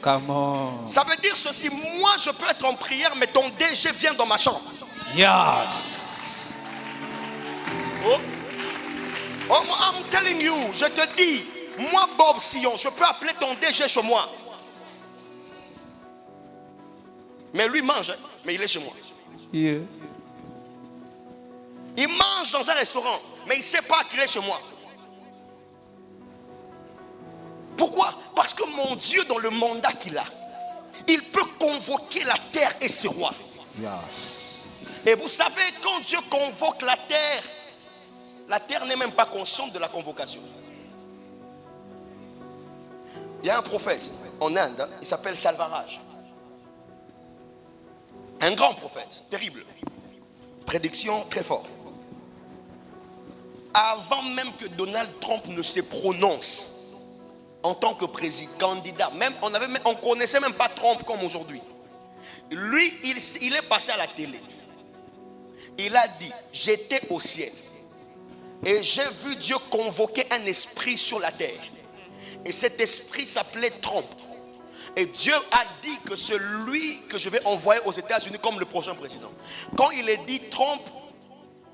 Come on. Ça veut dire ceci, moi je peux être en prière, mais ton DG vient dans ma chambre. Yes. Oh, I'm telling you, je te dis, moi Bob Sillon, je peux appeler ton DG chez moi. Mais lui mange, mais il est chez moi. Yeah. Il mange dans un restaurant, mais il ne sait pas qu'il est chez moi. Pourquoi? Parce que mon Dieu, dans le mandat qu'il a, il peut convoquer la terre et ses rois. Yes. Et vous savez, quand Dieu convoque la terre n'est même pas consciente de la convocation. Il y a un prophète en Inde, il s'appelle Salvaraj. Un grand prophète, terrible. Prédiction très forte. Avant même que Donald Trump ne se prononce en tant que président, candidat, même, on ne connaissait même pas Trump comme aujourd'hui. Lui, il est passé à la télé. Il a dit, j'étais au ciel et j'ai vu Dieu convoquer un esprit sur la terre. Et cet esprit s'appelait Trump. Et Dieu a dit que c'est lui que je vais envoyer aux États-Unis comme le prochain président. Quand il est dit, Trump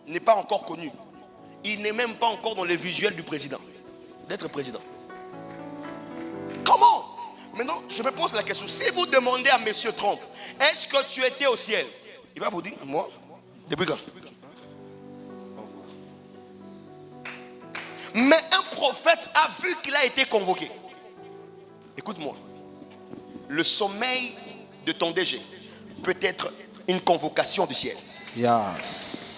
n'est pas encore connu. Il n'est même pas encore dans les visuels du président, d'être président. Comment? Maintenant, je me pose la question. Si vous demandez à monsieur Trump, est-ce que tu étais au ciel? Il va vous dire, moi, depuis quand? Mais un prophète a vu qu'il a été convoqué. Écoute-moi. Le sommeil de ton DG peut être une convocation du ciel. Yes.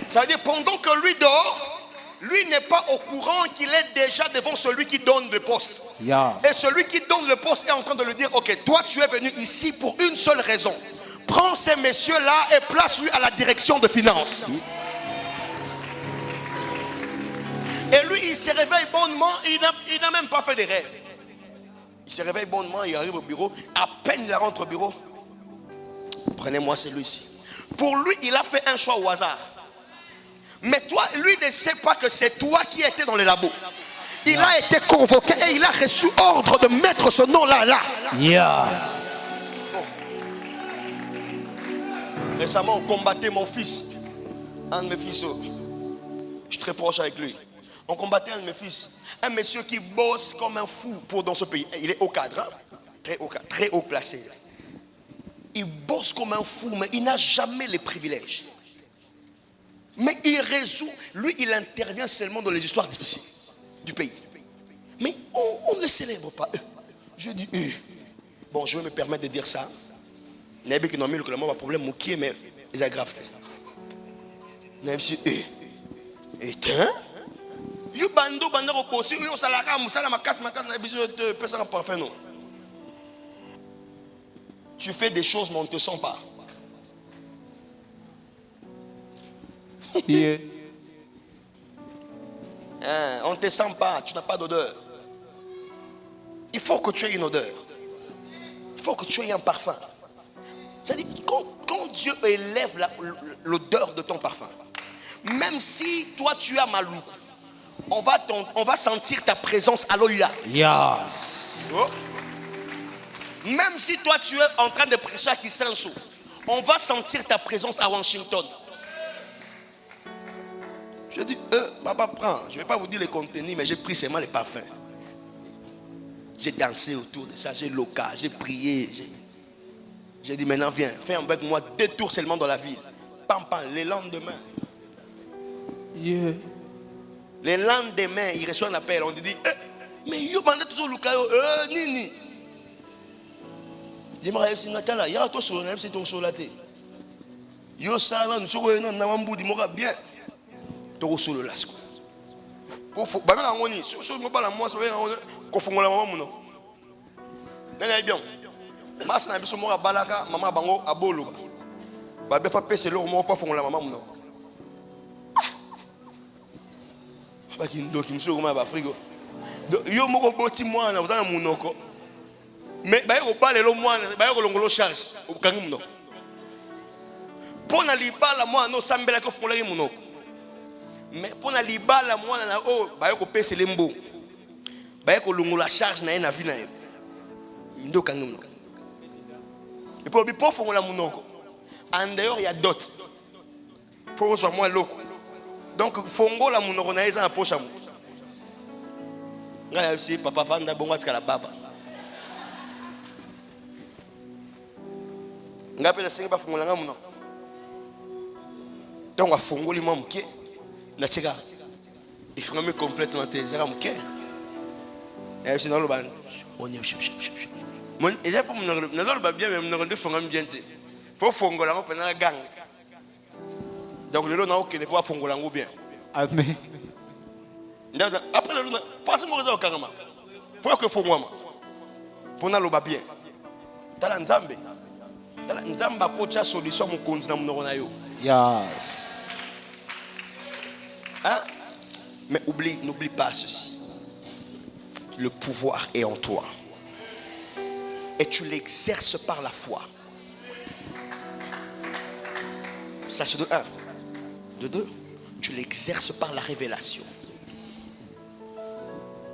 Ça veut dire pendant que lui dort, lui n'est pas au courant qu'il est déjà devant celui qui donne le poste. Yes. Et celui qui donne le poste est en train de lui dire, ok, toi tu es venu ici pour une seule raison. Prends ces messieurs-là et place-lui à la direction de finances. Et lui, il se réveille bonnement, il n'a même pas fait des rêves. Il se réveille bonnement, il arrive au bureau. À peine il rentre au bureau. Prenez-moi celui-ci. Pour lui, il a fait un choix au hasard. Mais toi, lui ne sait pas que c'est toi qui étais dans les labos. Il a été convoqué et il a reçu ordre de mettre ce nom-là là. Yes. Récemment, on combattait mon fils. Un de mes fils. Je suis très proche avec lui. On combattait un de mes fils. Un monsieur qui bosse comme un fou dans ce pays. Il est haut cadre, hein? Très haut cadre, très haut placé. Il bosse comme un fou, mais il n'a jamais les privilèges. Mais il résout, lui il intervient seulement dans les histoires difficiles du pays. Mais on ne le célèbre pas. Je dis, bon, je vais me permettre de dire ça. Il y a qui n'ont mis le problème, mais ils aggravent. Il y a et you bando reposer, you salaka musala makas na biso te pesa un parfum non. Tu fais des choses mais on ne te sent pas. Yeah. On ne te sent pas, tu n'as pas d'odeur. Il faut que tu aies une odeur. Il faut que tu aies un parfum. C'est-à-dire, quand Dieu élève l'odeur de ton parfum, même si toi tu as mal, on va sentir ta présence à l'Oya. Yes. Oh. Même si toi tu es en train de prêcher à Kisenso, on va sentir ta présence à Washington. Je dis, papa, prends. Je ne vais pas vous dire les contenus, mais j'ai pris seulement les parfums. J'ai dansé autour de ça, j'ai loca, j'ai prié. J'ai dit, maintenant viens, fais avec moi 2 tours seulement dans la ville. Pam, pam, les lendemains. Yeah. Les lendemains, il reçoit un appel. On lui dit, mais yo, bandit toujours Luka, nini. Je me rappelle, c'est Natala, il y a tout sur le c'est ton solaté. Yo, ça, nous sommes en train de bien. Tout sur le lasco. Pour bah, mais on y, sur le mobile, moi, ça va être qu'on fait la maman, non. Non, bien. Mas na biso moko balaka mama bango abolo. Ba befa pese lo moko pa fongola mama muno. Ba kindoki mso koma ba frigo. Yo moko boti mwana utana munoko. Mais ba yo bale lo mwana, ba yo longolo charge ukangi munoko. Pona libala mwana no sambela ko fongola ki munoko. Mais pona libala mwana na o ba yo ko pese lembo. Ba yo ko longola charge na ye na vie na ye. Ndo kangi munoko. Et puis pour fongola munoko. En dehors il y a d'autres. Faut soit moins loco. Donc fongola munoko na eza na poche amu. Nga aussi papa vanda bongo atika la baba. Nga pela sengi ba fongola nga munoko. Donc on fongoli moi muke. Na cheka. Il faut me complètement zera muke. Et c'est dans le ban. On y est. Mon et j'ai pas mon non ba bien même non de fongam bien te. Faut fongola ngo pena gang. Donc le na ok ne pas fongola ngo bien. Amen. Après le pas mo au kangama. Faut que fongoama. Pona lo ba bien. Tala nzambe. Tala nzamba ko cha solution mo kontina mo na yo. Yes. Hein? Mais n'oublie pas ceci. Le pouvoir est en toi. Et tu l'exerces par la foi. Ça c'est de 1. De 2, tu l'exerces par la révélation.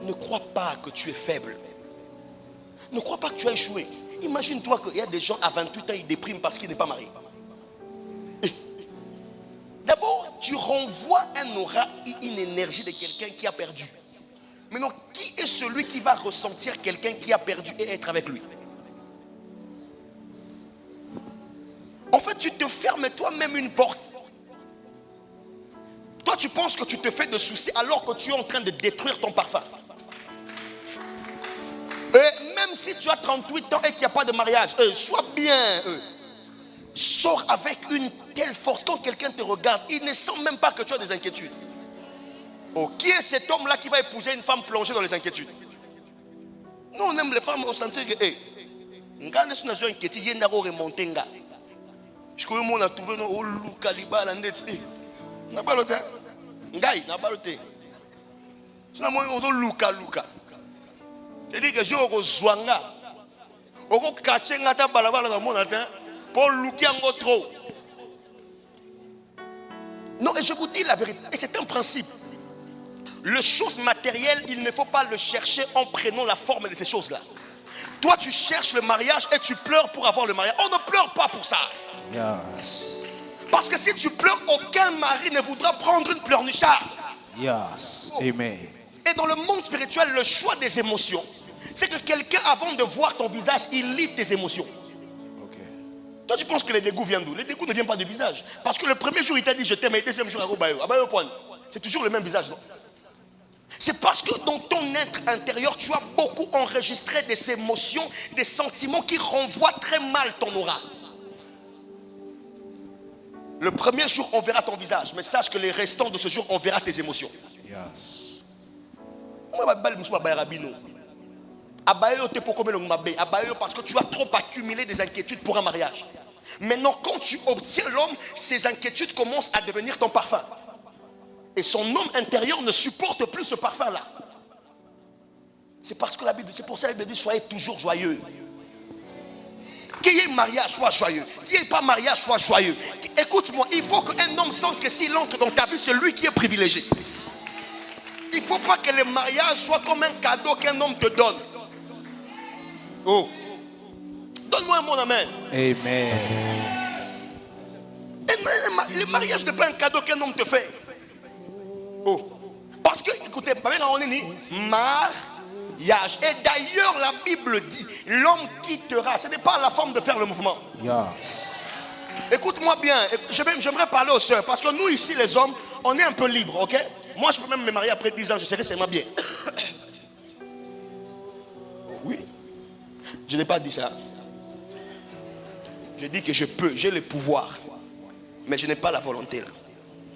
Ne crois pas que tu es faible. Ne crois pas que tu as échoué. Imagine-toi qu'il y a des gens à 28 ans, ils dépriment parce qu'ils n'est pas marié. D'abord, tu renvoies un aura, une énergie de quelqu'un qui a perdu. Maintenant, qui est celui qui va ressentir quelqu'un qui a perdu et être avec lui? En fait, tu te fermes toi-même une porte. Toi, tu penses que tu te fais de soucis alors que tu es en train de détruire ton parfum. Et même si tu as 38 ans et qu'il n'y a pas de mariage, sois bien. Sors avec une telle force. Quand quelqu'un te regarde, il ne sent même pas que tu as des inquiétudes. Oh, qui est cet homme-là qui va épouser une femme plongée dans les inquiétudes? Nous, on aime les femmes au sens que, je crois que on a trouvé un calibre à net. Na balote. Ngai, na balote. Sina mo on luka. C'est-à-dire que je au zwanga. Oko katchenga ta balabala na mona ta pour lukiango trop. Non, et je vous dis la vérité, et c'est un principe. Les choses matérielles, il ne faut pas le chercher en prenant la forme de ces choses-là. Toi, tu cherches le mariage et tu pleures pour avoir le mariage. On ne pleure pas pour ça. Yes. Parce que si tu pleures, aucun mari ne voudra prendre une pleurnicharde. Yes. Amen. Et dans le monde spirituel, le choix des émotions, c'est que quelqu'un, avant de voir ton visage, il lit tes émotions. Okay. Toi, tu penses que les dégoûts viennent d'où? Les dégoûts ne viennent pas du visage. Parce que le premier jour, il t'a dit je t'aime, et le deuxième jour, c'est toujours le même visage, non? C'est parce que dans ton être intérieur, tu as beaucoup enregistré des émotions, des sentiments qui renvoient très mal ton aura. Le premier jour, on verra ton visage, mais sache que les restants de ce jour, on verra tes émotions. Yes. Parce que tu as trop accumulé des inquiétudes pour un mariage. Maintenant, quand tu obtiens l'homme, ces inquiétudes commencent à devenir ton parfum. Et son homme intérieur ne supporte plus ce parfum-là. C'est parce que la Bible, c'est pour ça que la Bible dit soyez toujours joyeux. Qu'il y ait mariage, sois joyeux. Qu'il n'y ait pas mariage, sois joyeux. Écoute-moi, il faut qu'un homme sente que s'il entre dans ta vie, c'est lui qui est privilégié. Il ne faut pas que le mariage soit comme un cadeau qu'un homme te donne. Oh. Donne-moi un bon amen. Amen. Le mariage n'est pas un cadeau qu'un homme te fait. Oh. Parce que, écoutez, on est dit mariage. Et d'ailleurs, la Bible dit l'homme quittera. Ce n'est pas la forme de faire le mouvement. Yes. Écoute-moi bien. J'aimerais parler aux soeurs. Parce que nous, ici, les hommes, on est un peu libres, ok? Moi, je peux même me marier après 10 ans. Je serai seulement bien. Oui. Je n'ai pas dit ça. Je dis que je peux. J'ai le pouvoir. Mais je n'ai pas la volonté là.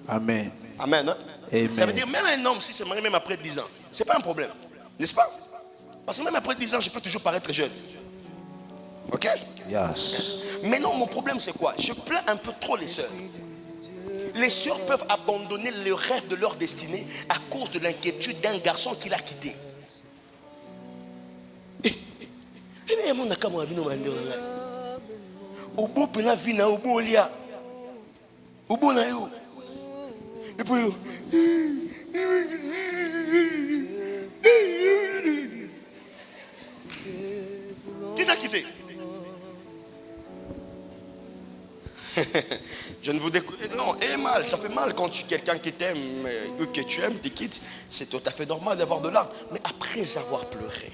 Amen. Amen. Hein? Amen. Ça veut dire même un homme, si se marie même après 10 ans, ce n'est pas un problème. N'est-ce pas? Parce que même après 10 ans, je peux toujours paraître jeune. Ok? Yes. Maintenant, mon problème, c'est quoi? Je plains un peu trop les sœurs. Les sœurs peuvent abandonner le rêve de leur destinée à cause de l'inquiétude d'un garçon qui l'a quitté. Qui t'a quitté? Je ne vous découvre. Non, et mal, ça fait mal quand quelqu'un qui t'aime ou que tu aimes te quitte. C'est tout à fait normal d'avoir de larmes. Mais après avoir pleuré,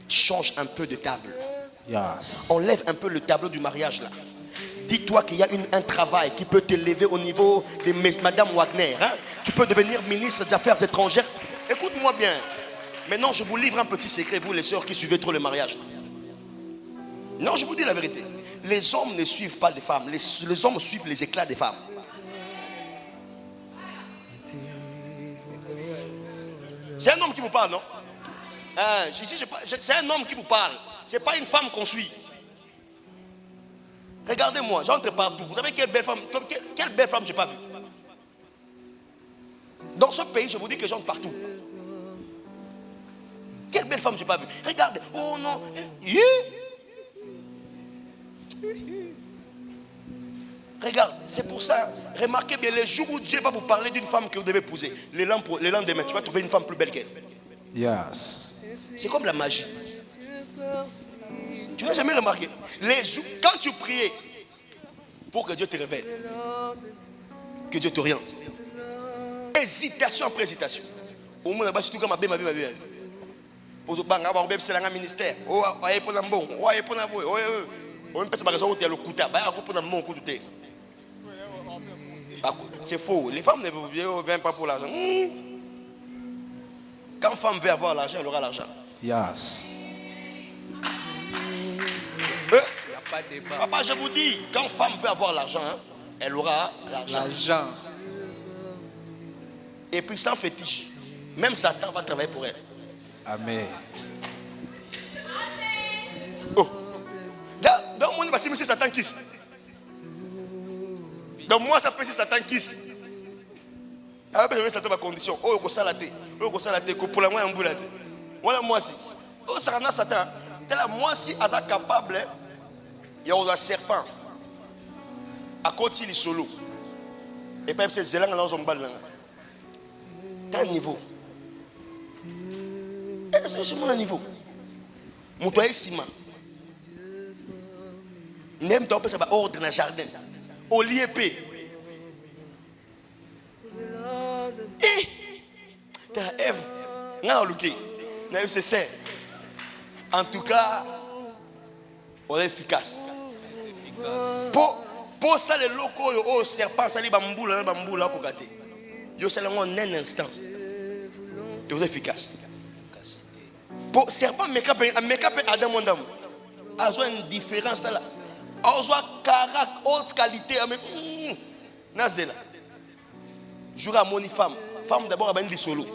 change un peu de table. Yes. Enlève un peu le tableau du mariage là. Dis-toi qu'il y a un travail qui peut t'élever au niveau de Madame Wagner. Hein? Tu peux devenir ministre des Affaires étrangères. Écoute-moi bien. Maintenant, je vous livre un petit secret, vous les sœurs qui suivez trop le mariage. Non, je vous dis la vérité. Les hommes ne suivent pas les femmes. Les hommes suivent les éclats des femmes. C'est un homme qui vous parle, non? C'est un homme qui vous parle. Ce n'est pas une femme qu'on suit. Regardez-moi, j'entre partout. Vous savez quelle belle femme, quelle belle femme je n'ai pas vue? Dans ce pays, je vous dis que j'entre partout. Quelle belle femme je n'ai pas vue? Regardez. Oh non. Regarde, c'est pour ça. Remarquez bien, les jours où Dieu va vous parler d'une femme que vous devez épouser, les lendemains, tu vas trouver une femme plus belle qu'elle. Yes. C'est comme la magie. Tu n'as jamais remarqué? Quand tu priais pour que Dieu te révèle, que Dieu t'oriente, hésitation après hésitation. Au moins, c'est comme ma ministère. C'est faux. Les femmes ne viennent pas pour l'argent. Quand une femme veut avoir l'argent, elle aura l'argent. Yes. Papa, je vous dis, quand une femme veut avoir l'argent, hein, elle aura l'argent. Et puis sans fétiche, même Satan va travailler pour elle. Amen. Oh. Dans mon niveau, c'est Satan qui. Dans moi, ça peut être Satan qui. Alors, je vais Satan ma condition. Oh, il ça la tête. Oh, il ça la tête. Pour la moi, un bout la tête. Voilà, moi, si. Oh, ça rend Satan. Moi, si, elle est capable. Il y a un serpent à côté il est solo et puis c'est zélan dans son bal là. Quel niveau? C'est mon niveau. Mon toit est ciment. Même temps ça va ordre dans le jardin. Au lieu p. Eh, t'as Ève. Non, Luki. Non, c'est ça. En tout cas, on est efficace. Pour ça, les locaux, au serpent, ça les bamboula, kokate. Yo, c'est en un instant. Tu es efficace. Pour serpent, make-up Adam Mondam. A une différence là. A caractère, haute qualité. Nazela. Jour à mon femme. Femme d'abord, elle a solo.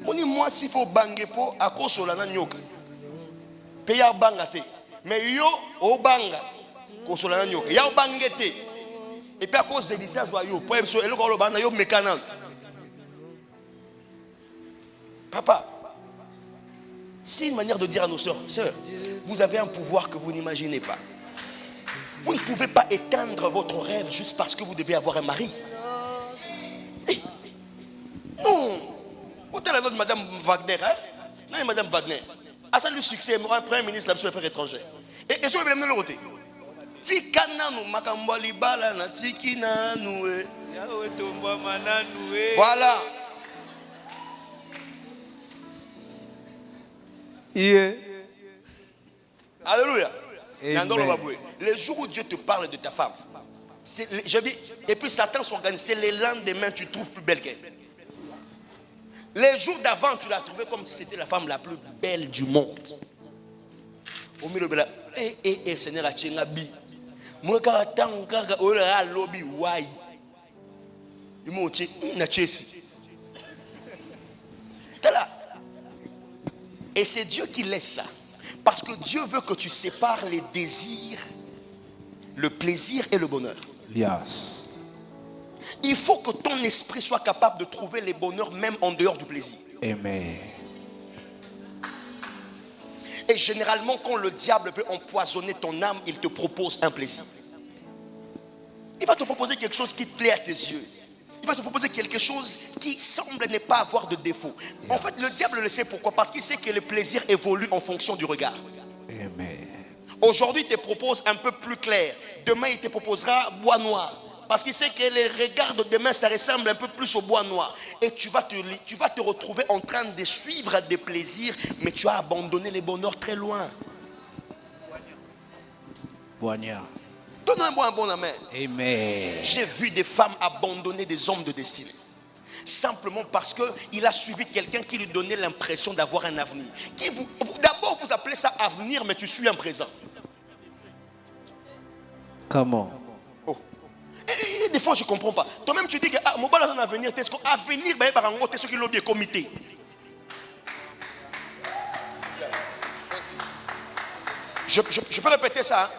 Moi, s'il faut banger pour, à cause de la nyoka. Payer à bangate. Mais yo, au banga. Consola nyoka. Ya au bangete. Et puis à cause de l'Église, yo. Pour être le gros banga, yo mécanant. Papa, c'est une manière de dire à nos sœurs, vous avez un pouvoir que vous n'imaginez pas. Vous ne pouvez pas éteindre votre rêve juste parce que vous devez avoir un mari. Non. Vous êtes la note de Madame Wagner, hein? Non, Madame Wagner. À ça le succès, un premier ministre de l'Affaires étrangères. Et je vais me le roter. Tikananu makambali bala na tikinanu. Voilà. Yeah. Alléluia. Amen. Les jours où Dieu te parle de ta femme, et puis Satan s'organise, c'est les lendemains tu trouves plus belle qu'elle. Les jours d'avant, tu l'as trouvée comme si c'était la femme la plus belle du monde. Au milieu de la Seigneur a tient bi. Moi quand tant quand on a lobby why. Il m'a dit na Chelsea. Et c'est Dieu qui laisse ça. Parce que Dieu veut que tu sépares les désirs, le plaisir et le bonheur. Yes. Il faut que ton esprit soit capable de trouver les bonheurs même en dehors du plaisir. Amen. Et généralement, quand le diable veut empoisonner ton âme, il te propose un plaisir. Il va te proposer quelque chose qui te plaît à tes yeux. Il va te proposer quelque chose qui semble ne pas avoir de défaut. En fait, le diable le sait pourquoi? Parce qu'il sait que le plaisir évolue en fonction du regard. Amen. Aujourd'hui, il te propose un peu plus clair. Demain, il te proposera bois noir. Parce qu'il sait que les regards de demain, ça ressemble un peu plus au bois noir. Et tu vas te retrouver en train de suivre des plaisirs, mais tu as abandonné les bonheurs très loin. Boignard. Donne-moi un bon amen. Amen. J'ai vu des femmes abandonner des hommes de destinée. Simplement parce qu'il a suivi quelqu'un qui lui donnait l'impression d'avoir un avenir. D'abord, vous appelez ça avenir, mais tu suis un présent. Comment? Oh. Et des fois, je ne comprends pas. Toi-même, tu dis que mon bal a un avenir. Avenir, c'est ce qui l'a bien comité. Je peux répéter ça. Hein?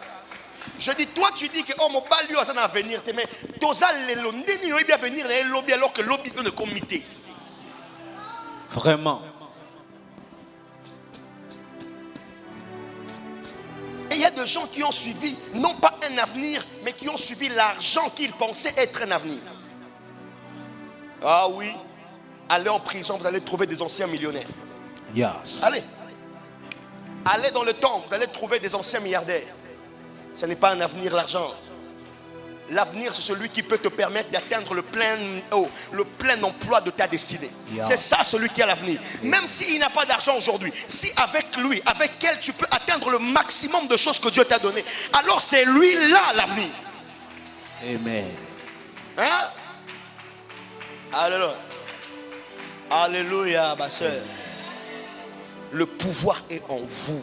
Je dis, toi tu dis que mon bal lui a un avenir, mais toza lelo ndeni yo bien venir na lobby alors que lobby est le comité. Vraiment. Et il y a des gens qui ont suivi non pas un avenir, mais qui ont suivi l'argent qu'ils pensaient être un avenir. Ah oui, allez en prison, vous allez trouver des anciens millionnaires. Yes. Allez dans le temple, vous allez trouver des anciens milliardaires. Ce n'est pas un avenir, l'argent. L'avenir, c'est celui qui peut te permettre d'atteindre le plein emploi de ta destinée. Yeah. C'est ça, celui qui a l'avenir. Yeah. Même s'il n'a pas d'argent aujourd'hui, si avec lui, avec elle, tu peux atteindre le maximum de choses que Dieu t'a donné, alors c'est lui-là l'avenir. Amen. Hein? Alléluia. Alléluia, ma soeur. Le pouvoir est en vous.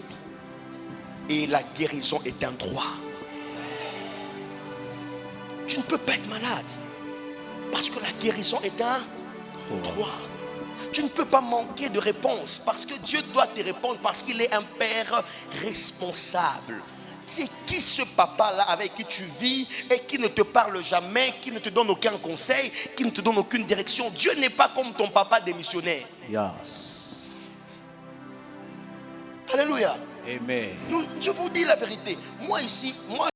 Et la guérison est un droit. Tu ne peux pas être malade. Parce que la guérison est un droit. Tu ne peux pas manquer de réponse. Parce que Dieu doit te répondre. Parce qu'il est un père responsable. C'est qui ce papa-là avec qui tu vis et qui ne te parle jamais, qui ne te donne aucun conseil, qui ne te donne aucune direction? Dieu n'est pas comme ton papa démissionnaire. Yes. Alléluia. Amen. Je vous dis la vérité. Moi ici,